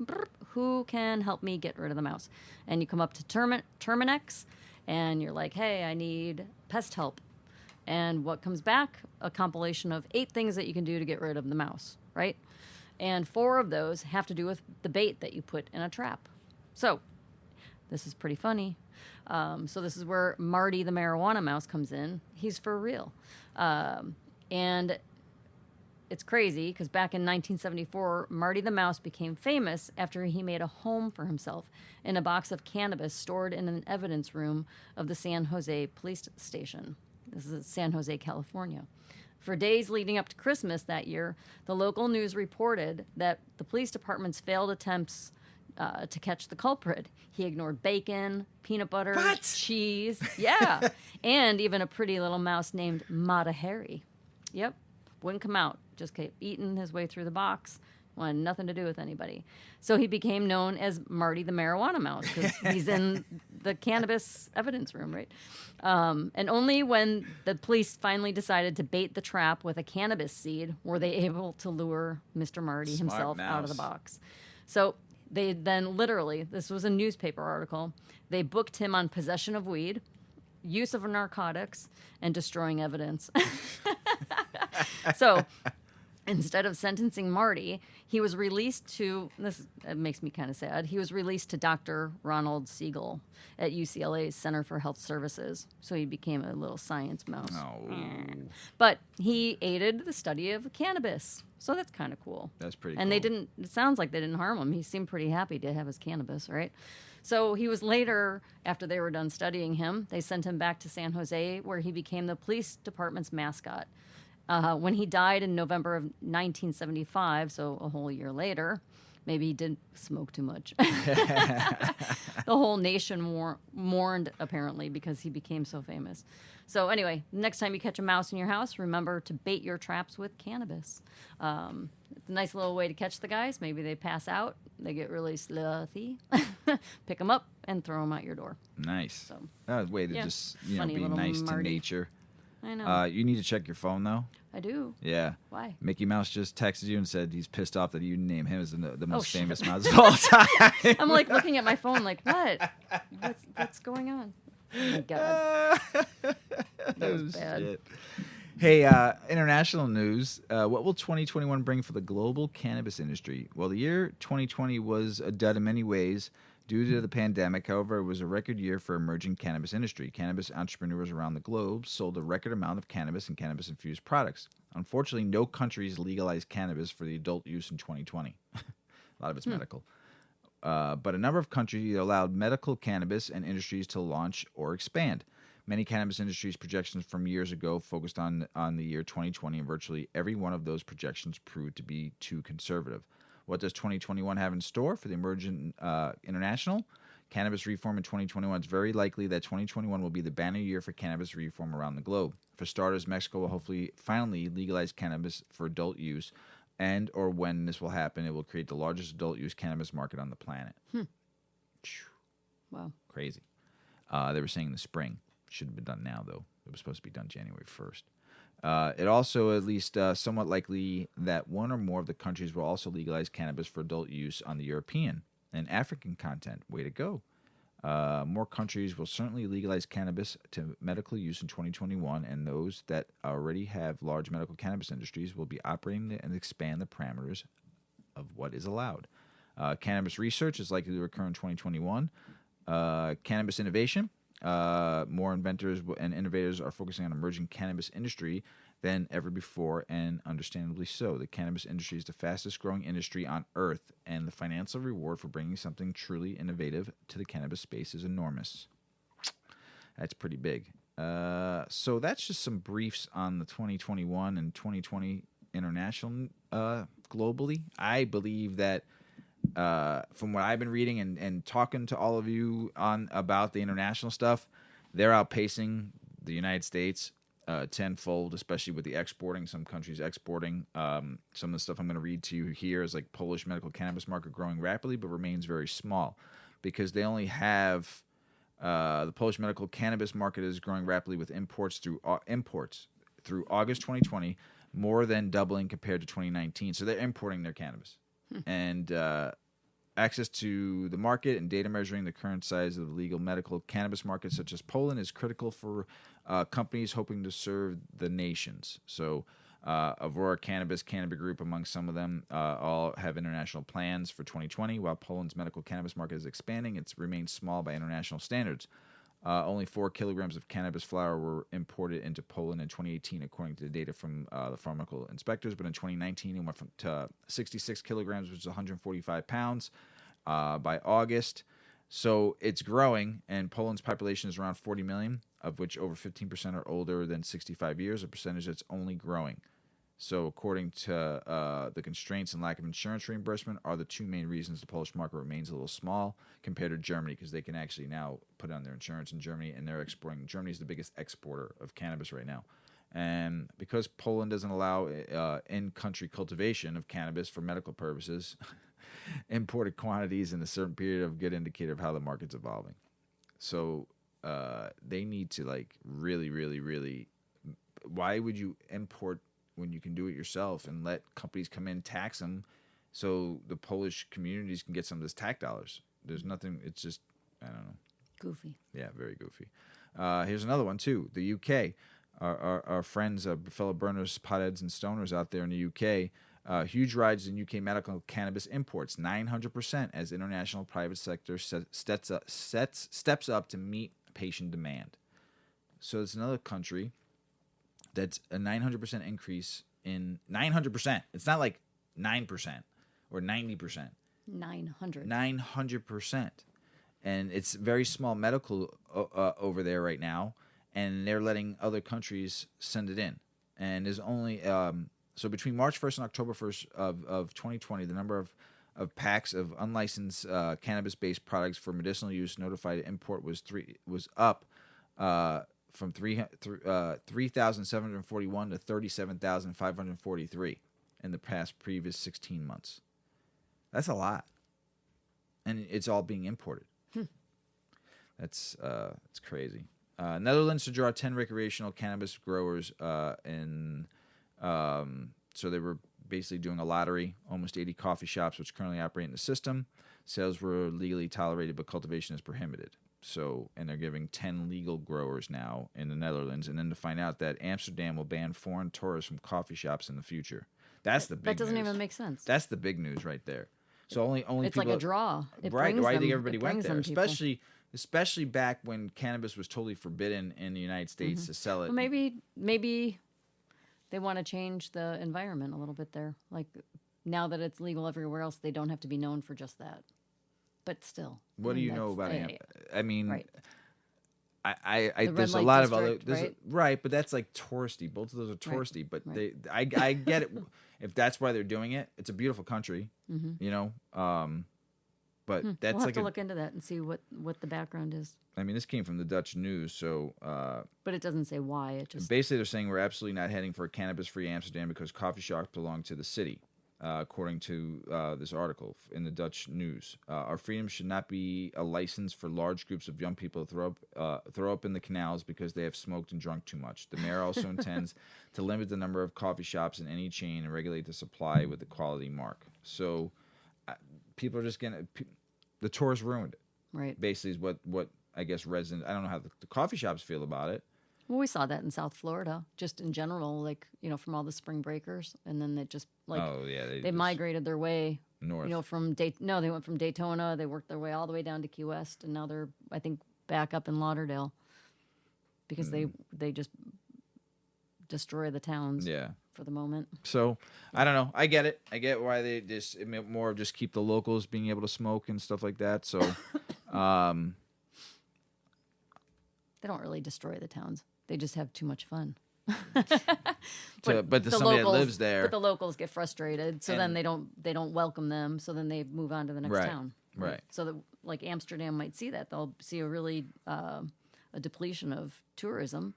who can help me get rid of the mouse? And you come up to Terminex, and you're like, hey, I need pest help. And what comes back? A compilation of 8 things that you can do to get rid of the mouse, right? And 4 of those have to do with the bait that you put in a trap. So this is pretty funny. So this is where Marty the marijuana mouse comes in. He's for real. And it's crazy because back in 1974, Marty the Mouse became famous after he made a home for himself in a box of cannabis stored in an evidence room of the San Jose police station. This is San Jose, California. For days leading up to Christmas that year, the local news reported that the police department's failed attempts to catch the culprit. He ignored bacon, peanut butter, cheese, and even a pretty little mouse named Mata Hari. Yep, wouldn't come out. Just kept eating his way through the box. Wanted nothing to do with anybody. So he became known as Marty the marijuana mouse because he's in the cannabis evidence room, right? And only when the police finally decided to bait the trap with a cannabis seed were they able to lure Mr. Marty Smart himself out of the mouse. box. So they then literally, this was a newspaper article, they booked him on possession of weed, use of narcotics, and destroying evidence. So instead of sentencing Marty, he was released to, it makes me kind of sad, he was released to Dr. Ronald Siegel at UCLA's Center for Health Services. So he became a little science mouse. Oh, But he aided the study of cannabis. So that's kind of cool. that's pretty And cool. it sounds like they didn't harm him. He seemed pretty happy to have his cannabis, right? So he was later, after they were done studying him, they sent him back to San Jose where he became the police department's mascot. When he died in November of 1975, so a whole year later, maybe he didn't smoke too much. The whole nation mourned, apparently, because he became so famous. So anyway, next time you catch a mouse in your house, remember to bait your traps with cannabis. It's a nice little way to catch the guys. Maybe they pass out. They get really sluthy. Pick them up and throw them out your door. Nice. So, A way to yeah, just funny be little nice to Marty. nature. I know. You need to check your phone though. I do. Yeah. Why? Mickey Mouse just texted you and said he's pissed off that you name him as the most shit. famous mouse of all time. I'm like looking at my phone like, what? What's going on? Oh my God. That was bad. Shit. Hey, international news. What will 2021 bring for the global cannabis industry? Well, the year 2020 was a dud in many ways Due to the pandemic, however, it was a record year for emerging cannabis industry. Cannabis entrepreneurs around the globe sold a record amount of cannabis and cannabis-infused products. Unfortunately, no countries legalized cannabis for the adult use in 2020. A lot of it's medical. But a number of countries either allowed medical cannabis and industries to launch or expand. Many cannabis industries projections from years ago focused on the year 2020, and virtually every one of those projections proved to be too conservative. What does 2021 have in store for the emerging international? Cannabis reform in 2021. It's very likely that 2021 will be the banner year for cannabis reform around the globe. For starters, Mexico will hopefully finally legalize cannabis for adult use, and or when this will happen, it will create the largest adult use cannabis market on the planet. Wow. Crazy. They were saying in the spring. Should have been done now, though. It was supposed to be done January 1st. It also at least somewhat likely that one or more of the countries will also legalize cannabis for adult use on the European and African continent. Way to go. More countries will certainly legalize cannabis to medical use in 2021, and those that already have large medical cannabis industries will be operating and expand the parameters of what is allowed. Cannabis research is likely to occur in 2021. Cannabis innovation. More inventors and innovators are focusing on emerging cannabis industry than ever before, and understandably so. The cannabis industry is the fastest growing industry on earth, and the financial reward for bringing something truly innovative to the cannabis space is enormous. That's pretty big. So that's just some briefs on the 2021 and 2020 international globally. I believe that from what I've been reading and talking to all of you on about the international stuff, they're outpacing the United States tenfold, especially with the exporting. Some countries exporting. Some of the stuff I'm going to read to you here is like Polish medical cannabis market growing rapidly but remains very small because they only have the Polish medical cannabis market is growing rapidly with imports through August 2020, more than doubling compared to 2019. So they're importing their cannabis. And access to the market and data measuring the current size of the legal medical cannabis market, such as Poland, is critical for companies hoping to serve the nations. So Aurora Cannabis Group, among some of them, all have international plans for 2020. While Poland's medical cannabis market is expanding, it remains small by international standards. Only 4 kilograms of cannabis flower were imported into Poland in 2018, according to the data from the pharmaceutical inspectors. But in 2019, it went to 66 kilograms, which is 145 pounds by August. So it's growing, and Poland's population is around 40 million, of which over 15% are older than 65 years, a percentage that's only growing. So according to the constraints and lack of insurance reimbursement are the two main reasons the Polish market remains a little small compared to Germany, because they can actually now put on their insurance in Germany, and they're exporting. Germany is the biggest exporter of cannabis right now. And because Poland doesn't allow in-country cultivation of cannabis for medical purposes, imported quantities in a certain period of good indicator of how the market's evolving. So they need to really, really, really. Why would you import when you can do it yourself and let companies come in, tax them, so the Polish communities can get some of this tax dollars? There's nothing. It's just, I don't know. Goofy. Yeah, very goofy. Here's another one too. The UK, our friends, fellow burners, potheads, and stoners out there in the UK. Huge rise in UK medical cannabis imports, 900%, as international private sector steps up to meet patient demand. So it's another country that's a 900% increase in 900%. It's not like 9% or 90%. 900. 900%. And it's very small medical over there right now, and they're letting other countries send it in. And there's only so between March 1st and October 1st of 2020, the number of packs of unlicensed cannabis-based products for medicinal use notified to import was up from 3,741 to 37,543 in the previous 16 months. That's a lot, and it's all being imported. It's crazy. Netherlands to draw 10 recreational cannabis growers so they were basically doing a lottery. Almost 80 coffee shops which currently operate in the system. Sales were legally tolerated, but cultivation is prohibited. So, and they're giving 10 legal growers now in the Netherlands, and then to find out that Amsterdam will ban foreign tourists from coffee shops in the future. That's the big news. That doesn't even make sense. That's the big news right there. So only It's people like a draw. It right? brings Why do you them, think everybody it went brings there? them people. Especially back when cannabis was totally forbidden in the United States to sell it. Well, maybe they want to change the environment a little bit there. Like now that it's legal everywhere else, they don't have to be known for just that. But still, What do you know about hemp? I mean, right. I The there's red a light lot district, of other right, but that's like touristy. Both of those are touristy, but right. I get it. If that's why they're doing it, it's a beautiful country, you know. But that's We'll have like to look into that and see what the background is. I mean, this came from the Dutch news, so But it doesn't say why. It just basically they're saying we're absolutely not heading for a cannabis-free Amsterdam because coffee shops belong to the city. According to this article in the Dutch news, our freedom should not be a license for large groups of young people to throw up in the canals because they have smoked and drunk too much. The mayor also intends to limit the number of coffee shops in any chain and regulate the supply with the quality mark. So people are just gonna the tourists ruined it. right. Basically, is what I guess residents. I don't know how the coffee shops feel about it. Well, we saw that in South Florida, just in general, like, from all the spring breakers. And then they just, like, Oh yeah, they they migrated their way, north. they went from Daytona, they worked their way all the way down to Key West, and now they're, I think, back up in Lauderdale because they just destroy the towns Yeah. for the moment. So I don't know. I get it. I get why they just more of just keep the locals being able to smoke and stuff like that. So, They don't really destroy the towns. They just have too much fun. but the somebody that lives there, But the locals get frustrated, so then they don't welcome them. So then they move on to the next Right, town. right. So that, like, Amsterdam might see that. They'll see a really a depletion of tourism.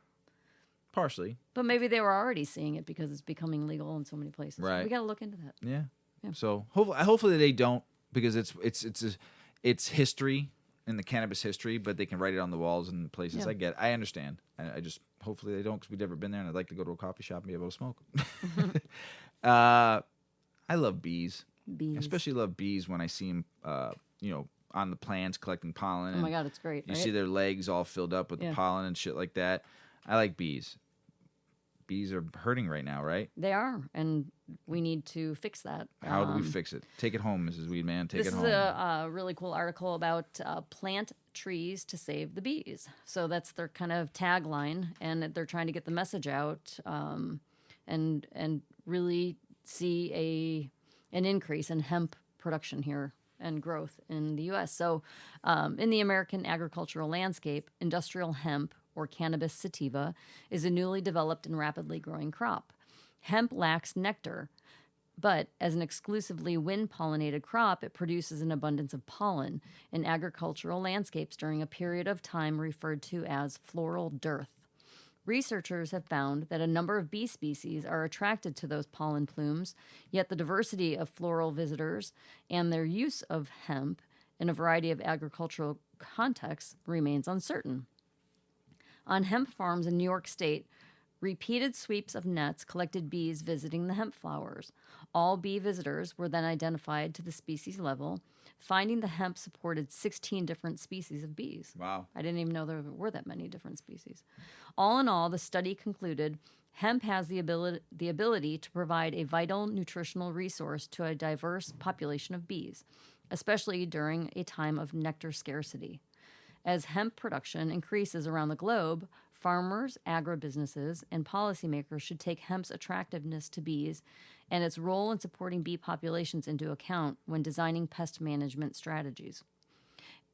partially, But maybe they were already seeing it because it's becoming legal in so many places. Right. We got to look into that. yeah. Yeah. So hopefully they don't because it's history in the cannabis history, but they can write it on the walls and places. Yeah. I understand. I just hopefully they don't because we've never been there, and I'd like to go to a coffee shop and be able to smoke. I love bees. Bees. I especially love bees when I see them, on the plants collecting pollen. Oh my God, it's great. You right? see their legs all filled up with the pollen and shit like that. I like bees. Bees are hurting right now, right? They are, and we need to fix that. How do we fix it? Take it home, Mrs. Weedman. Take it home. This is a really cool article about plant trees to save the bees. So that's their kind of tagline, and they're trying to get the message out and really see an increase in hemp production here and growth in the U.S. So in the American agricultural landscape, industrial hemp, or Cannabis sativa, is a newly developed and rapidly growing crop. Hemp lacks nectar, but as an exclusively wind-pollinated crop, it produces an abundance of pollen in agricultural landscapes during a period of time referred to as floral dearth. Researchers have found that a number of bee species are attracted to those pollen plumes, yet the diversity of floral visitors and their use of hemp in a variety of agricultural contexts remains uncertain. On hemp farms in New York State, repeated sweeps of nets collected bees visiting the hemp flowers. All bee visitors were then identified to the species level, finding the hemp supported 16 different species of bees. Wow. I didn't even know there were that many different species. All in all, the study concluded hemp has the ability to provide a vital nutritional resource to a diverse population of bees, especially during a time of nectar scarcity. As hemp production increases around the globe, farmers, agribusinesses, and policymakers should take hemp's attractiveness to bees and its role in supporting bee populations into account when designing pest management strategies.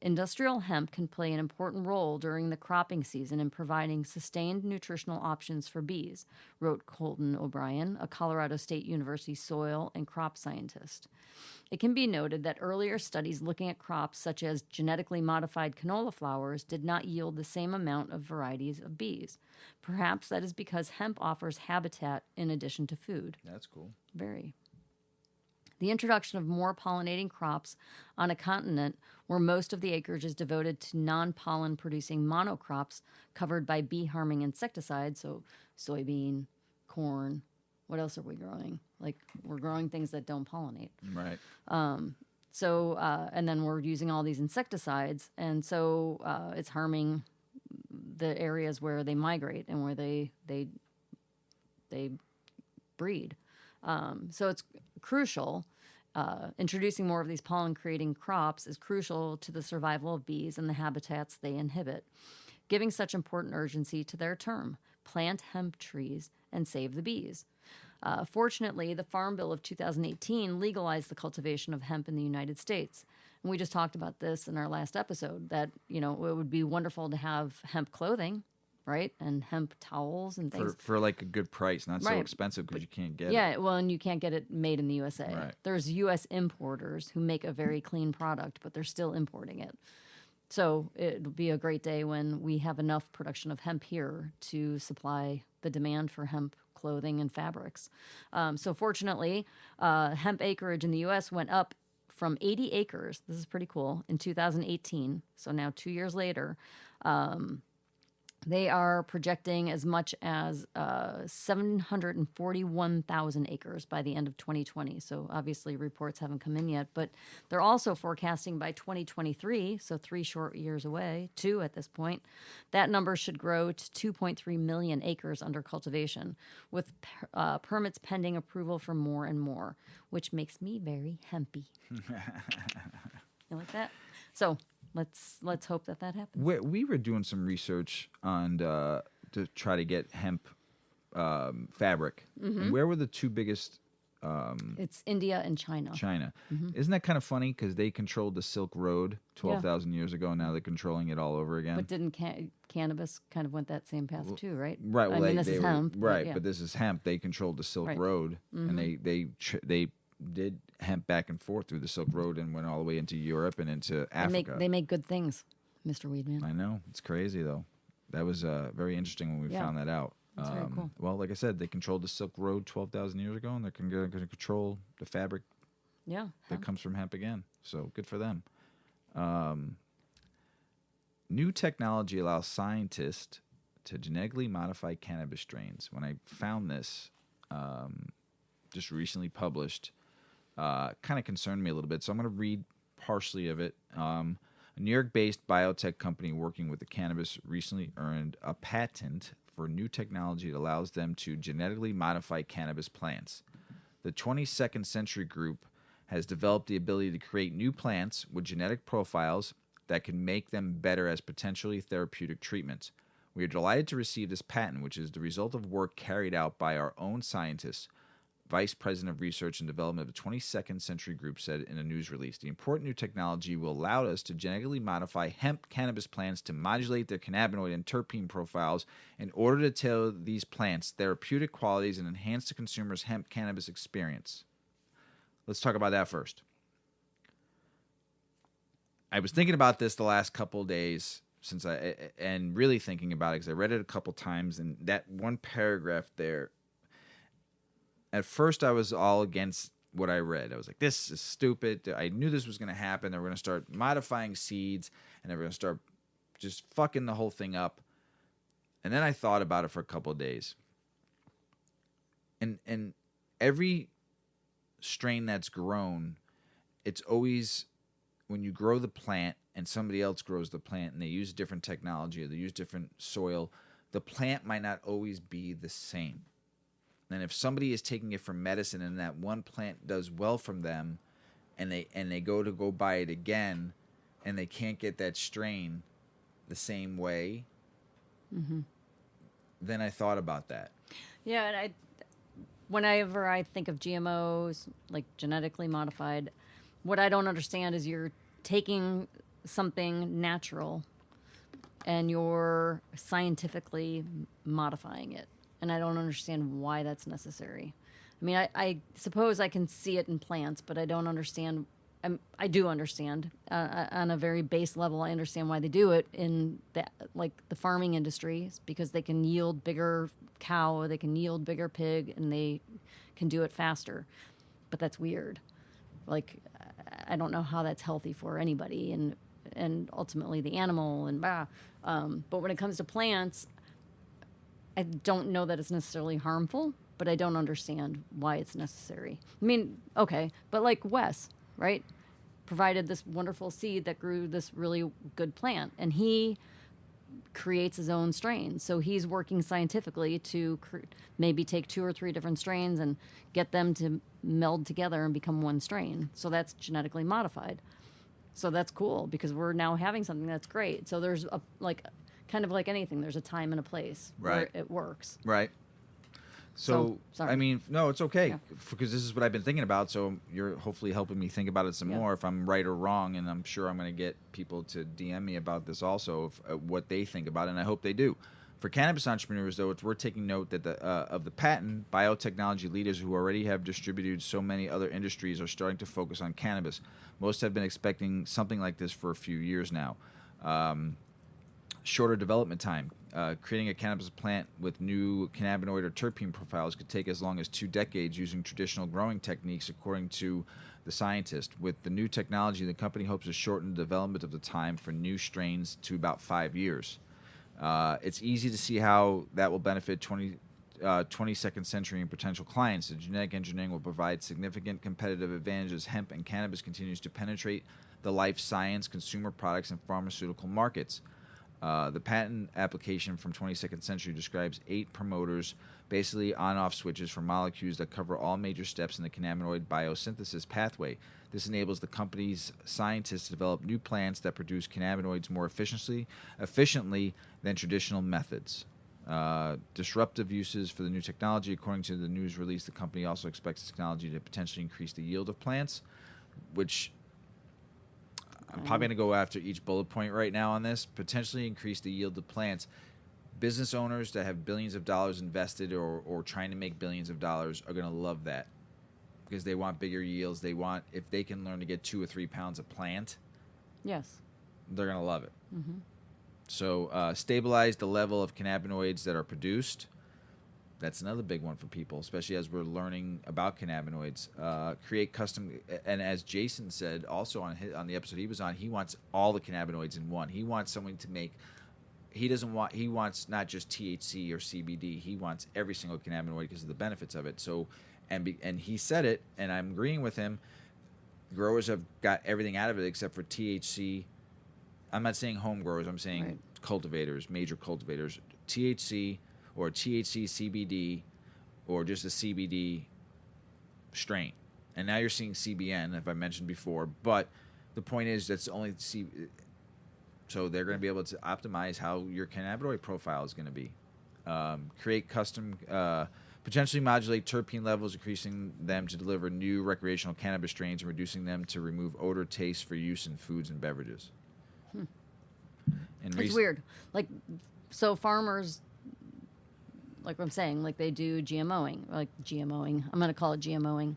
Industrial hemp can play an important role during the cropping season in providing sustained nutritional options for bees, wrote Colton O'Brien, a Colorado State University soil and crop scientist. It can be noted that earlier studies looking at crops such as genetically modified canola flowers did not yield the same amount of varieties of bees. Perhaps that is because hemp offers habitat in addition to food. That's cool. Very. The introduction of more pollinating crops on a continent where most of the acreage is devoted to non-pollen producing monocrops covered by bee-harming insecticides, so soybean, corn. What else are we growing? Like, we're growing things that don't pollinate. Right. And then we're using all these insecticides, and so it's harming the areas where they migrate and where they breed. So it's crucial, Introducing more of these pollen-creating crops is crucial to the survival of bees and the habitats they inhibit, giving such important urgency to their term, plant hemp trees and save the bees. Fortunately, the Farm Bill of 2018 legalized the cultivation of hemp in the United States. And we just talked about this in our last episode, that, it would be wonderful to have hemp clothing, right? And hemp towels and things. For like a good price, not so Right. expensive because you can't get it. Yeah, well, and you can't get it made in the USA. Right. There's U.S. importers who make a very clean product, but they're still importing it. So it'll be a great day when we have enough production of hemp here to supply the demand for hemp clothing and fabrics. So fortunately, hemp acreage in the U.S. went up from 80 acres, this is pretty cool, in 2018. So now 2 years later, they are projecting as much as 741,000 acres by the end of 2020. So obviously reports haven't come in yet, but they're also forecasting by 2023, so 3 short years away, 2 at this point, that number should grow to 2.3 million acres under cultivation, with permits pending approval for more and more, which makes me very hempy. You like that? So let's hope that happens. We were doing some research on to try to get hemp fabric. Mm-hmm. And where were the 2 biggest? It's India and China. China. Mm-hmm. Isn't that kind of funny? Because they controlled the Silk Road 12,000 years ago. Now they're controlling it all over again. But didn't cannabis kind of went that same path too, right? Right. Well, I mean, this is hemp. Right, yeah. but this is hemp. They controlled the Silk Right. Road, Mm-hmm. and they did hemp back and forth through the Silk Road and went all the way into Europe and into Africa. They make good things, Mr. Weedman. I know. It's crazy, though. That was very interesting when we Yeah. found that out. That's very cool. Well, like I said, they controlled the Silk Road 12,000 years ago, and they're going to control the fabric Yeah. that comes from hemp again. So good for them. New technology allows scientists to genetically modify cannabis strains. When I found this, just recently published, kind of concerned me a little bit. So I'm going to read partially of it. A New York-based biotech company working with the cannabis recently earned a patent for new technology that allows them to genetically modify cannabis plants. The 22nd Century Group has developed the ability to create new plants with genetic profiles that can make them better as potentially therapeutic treatments. We are delighted to receive this patent, which is the result of work carried out by our own scientists. Vice President of Research and Development of the 22nd Century Group said in a news release, the important new technology will allow us to genetically modify hemp cannabis plants to modulate their cannabinoid and terpene profiles in order to tailor these plants' therapeutic qualities and enhance the consumer's hemp cannabis experience. Let's talk about that first. I was thinking about this the last couple of days and really thinking about it because I read it a couple times, and that one paragraph there, at first, I was all against what I read. I was like, this is stupid. I knew this was going to happen. They were going to start modifying seeds, and they were going to start just fucking the whole thing up. And then I thought about it for a couple of days. And every strain that's grown, it's always, when you grow the plant and somebody else grows the plant and they use different technology or they use different soil, the plant might not always be the same. And if somebody is taking it for medicine and that one plant does well from them and they go buy it again and they can't get that strain the same way, then I thought about that. Yeah, and whenever I think of GMOs, like genetically modified, what I don't understand is you're taking something natural and you're scientifically modifying it. And I don't understand why that's necessary. I mean, I suppose I can see it in plants, but I don't understand. I do understand on a very base level. I understand why they do it in the farming industry, because they can yield bigger cow, they can yield bigger pig, and they can do it faster. But that's weird. Like, I don't know how that's healthy for anybody, and ultimately the animal and blah. But when it comes to plants, I don't know that it's necessarily harmful, but I don't understand why it's necessary. I mean, okay, but like Wes, right, provided this wonderful seed that grew this really good plant, and he creates his own strains. So he's working scientifically to maybe take 2 or 3 different strains and get them to meld together and become one strain. So that's genetically modified. So that's cool because we're now having something that's great. So there's kind of like anything, there's a time and a place where it works. Right. So sorry. I mean, no, it's okay because this is what I've been thinking about. So you're hopefully helping me think about it some more if I'm right or wrong. And I'm sure I'm going to get people to DM me about this also, what they think about it. And I hope they do. For cannabis entrepreneurs, though, it's worth taking note that of the patent, biotechnology leaders who already have distributed so many other industries are starting to focus on cannabis. Most have been expecting something like this for a few years now. Shorter development time. Creating a cannabis plant with new cannabinoid or terpene profiles could take as long as 2 decades using traditional growing techniques, according to the scientist. With the new technology, the company hopes to shorten the development of the time for new strains to about 5 years. It's easy to see how that will benefit 22nd century and potential clients. The genetic engineering will provide significant competitive advantages. Hemp and cannabis continues to penetrate the life science, consumer products, and pharmaceutical markets. The patent application from 22nd Century describes 8 promoters, basically on-off switches for molecules that cover all major steps in the cannabinoid biosynthesis pathway. This enables the company's scientists to develop new plants that produce cannabinoids more efficiently than traditional methods. Disruptive uses for the new technology. According to the news release, the company also expects the technology to potentially increase the yield of plants, which I'm probably going to go after each bullet point right now on this. Potentially increase the yield of plants. Business owners that have billions of dollars invested or trying to make billions of dollars are going to love that because they want bigger yields. They want, if they can learn to get 2 or 3 pounds a plant, yes, they're going to love it. Mm-hmm. So stabilize the level of cannabinoids that are produced. That's another big one for people, especially as we're learning about cannabinoids. Create custom, and as Jason said, also on the episode he was on, he wants all the cannabinoids in one. He wants someone to make. He wants not just THC or CBD. He wants every single cannabinoid because of the benefits of it. So, and he said it, and I'm agreeing with him. Growers have got everything out of it except for THC. I'm not saying home growers. I'm saying cultivators, major cultivators. THC. Or THC CBD, or just a CBD strain. And now you're seeing CBN, if I mentioned before. But the point is that's only so they're going to be able to optimize how your cannabinoid profile is going to be. Create custom, potentially modulate terpene levels, increasing them to deliver new recreational cannabis strains and reducing them to remove odor, taste for use in foods and beverages. And it's weird. So farmers, like I'm saying, like they do GMOing. I'm going to call it GMOing.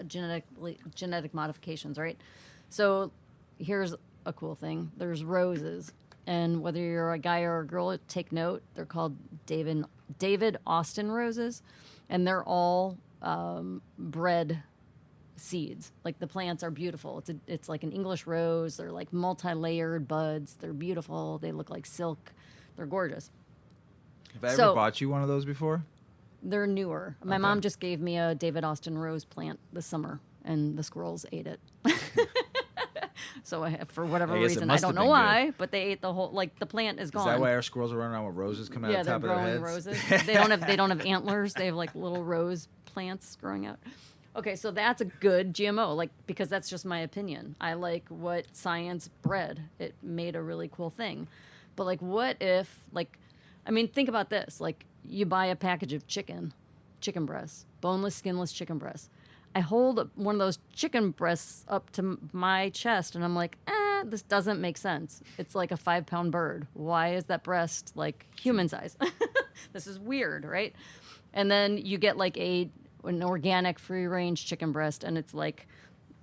Genetic modifications, right? So here's a cool thing. There's roses. And whether you're a guy or a girl, take note. They're called David Austin roses. And they're all bred seeds. Like the plants are beautiful. It's like an English rose. They're like multi-layered buds. They're beautiful. They look like silk. They're gorgeous. Have I ever bought you one of those before? They're newer. My mom just gave me a David Austin rose plant this summer, and the squirrels ate it. So for whatever reason, I don't know why, but they ate the whole. Like the plant is gone. Is that why our squirrels are running around with roses coming out of the top of their heads? Yeah, they're growing roses. They don't have antlers. They have like little rose plants growing out. Okay, so that's a good GMO, because that's just my opinion. I like what science bred. It made a really cool thing. But what if think about this. You buy a package of chicken breasts, boneless, skinless chicken breasts. I hold one of those chicken breasts up to my chest, and I'm like, this doesn't make sense. It's like a 5-pound bird. Why is that breast human size? This is weird, right? And then you get an organic free-range chicken breast, and it's like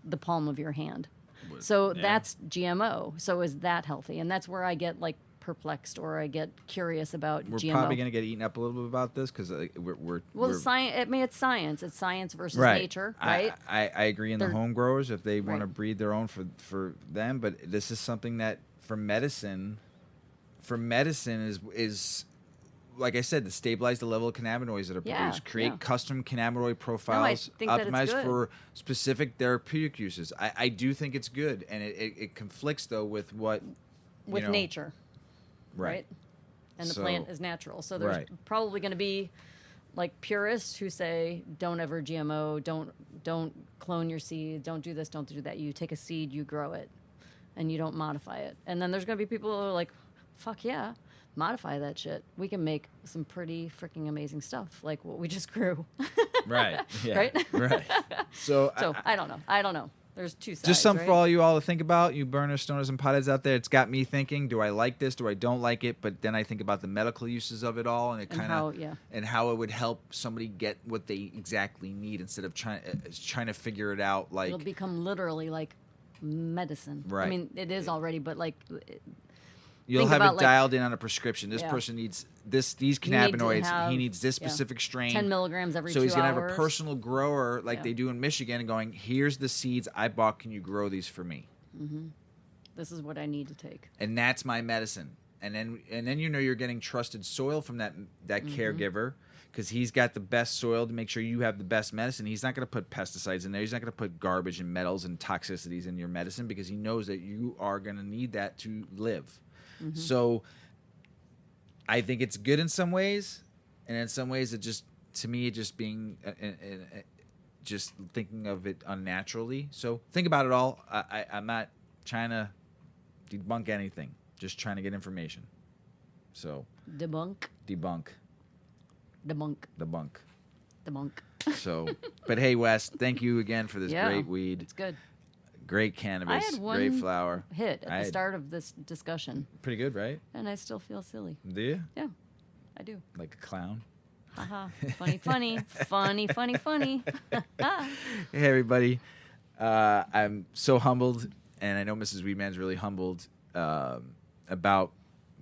the palm of your hand. So that's GMO. So is that healthy? And that's where I get perplexed, or I get curious about GMO. We're probably going to get eaten up a little bit about this because science. It's science. It's science versus nature, right? I agree in the home growers if they want to breed their own for them, but this is something that for medicine is like I said, to stabilize the level of cannabinoids that are produced, create custom cannabinoid profiles optimized for specific therapeutic uses. I do think it's good, and it conflicts though with what nature. right? And the So- plant is natural. So there's Right. probably going to be like purists who say don't ever GMO, don't clone your seed, don't do this, don't do that. You take a seed, you grow it, and you don't modify it. And then there's going to be people who are like, fuck yeah, modify that shit. We can make some pretty freaking amazing stuff like what we just grew. Right. Yeah. Right? Right. So, So I don't know. There's two sides. just something right? for all you all to think about, you burners, stoners, and potheads out there. It's got me thinking: do I like this? Do I don't like it? But then I think about the medical uses of it all, and it And kind how- of yeah. and how it would help somebody get what they exactly need instead of trying to figure it out. Like, It'll become literally like medicine. Right. I mean, it is already, but like you'll think have about, it like- dialed in on a prescription. This Yeah. person needs these You need to cannabinoids. have- He needs this yeah. specific strain. 10 milligrams every So 2 he's gonna have hours. a personal grower like Yeah. they do in Michigan, and going, here's the seeds I bought. Can you grow these for me? This is what I need to take. And that's my medicine. And then you're getting trusted soil from that caregiver, because he's got the best soil to make sure you have the best medicine. He's not going to put pesticides in there. He's not going to put garbage and metals and toxicities in your medicine, because he knows that you are going to need that to live. So I think it's good in some ways, and in some ways it just, to me, it just being just thinking of it unnaturally. So think about it all. I'm not trying to debunk anything, just trying to get information. So Debunk. debunk. So, but hey, Wes, thank you again for this Yeah, great weed, It's good. great cannabis, I had one great flower. hit at I the had- start of this discussion, Pretty good, right? and I still feel silly. Do you? Yeah, I do. Like a clown. Haha. Funny. Funny. Hey, everybody. I'm so humbled, and I know Mrs. Weedman's really humbled about,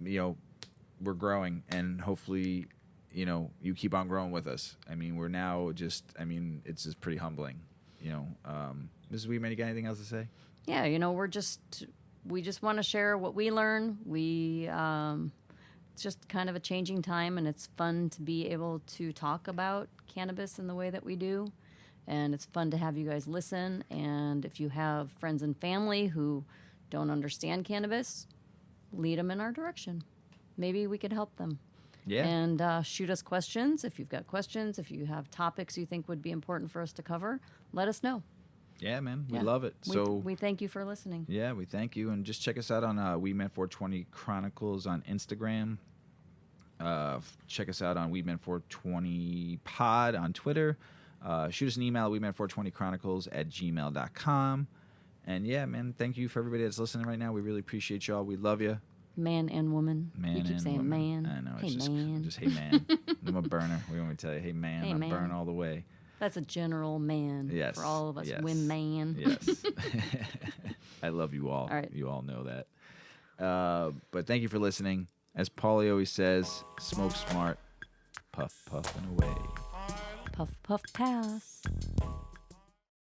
we're growing, and hopefully, you keep on growing with us. I mean, we're now just, it's just pretty humbling, Mrs. Weedman, you got anything else to say? Yeah, we just want to share what we learn. It's just kind of a changing time, and it's fun to be able to talk about cannabis in the way that we do. And it's fun to have you guys listen. And if you have friends and family who don't understand cannabis, lead them in our direction. Maybe we could help them. Yeah. And shoot us questions. If you've got questions, if you have topics you think would be important for us to cover, let us know. Yeah, man. We Yeah. love it. We thank you for listening. Yeah, we thank you. And just check us out on Weedman420 Chronicles on Instagram. Check us out on Weedman420 Pod on Twitter. Shoot us an email at Weedman420chronicles@gmail.com. And yeah, man, thank you for everybody that's listening right now. We really appreciate y'all. We love you. Man and woman. Man You keep and saying woman. man. I know. Hey, It's man. just hey, man. I'm a burner. We want me to tell you, hey, man. Hey, I man. burn all the way. That's a general man Yes. for all of us Yes. women, man. Yes. I love you all. All right. You all know that. But thank you for listening. As Paulie always says, smoke smart, puff, puff, and away. Puff, puff, pass.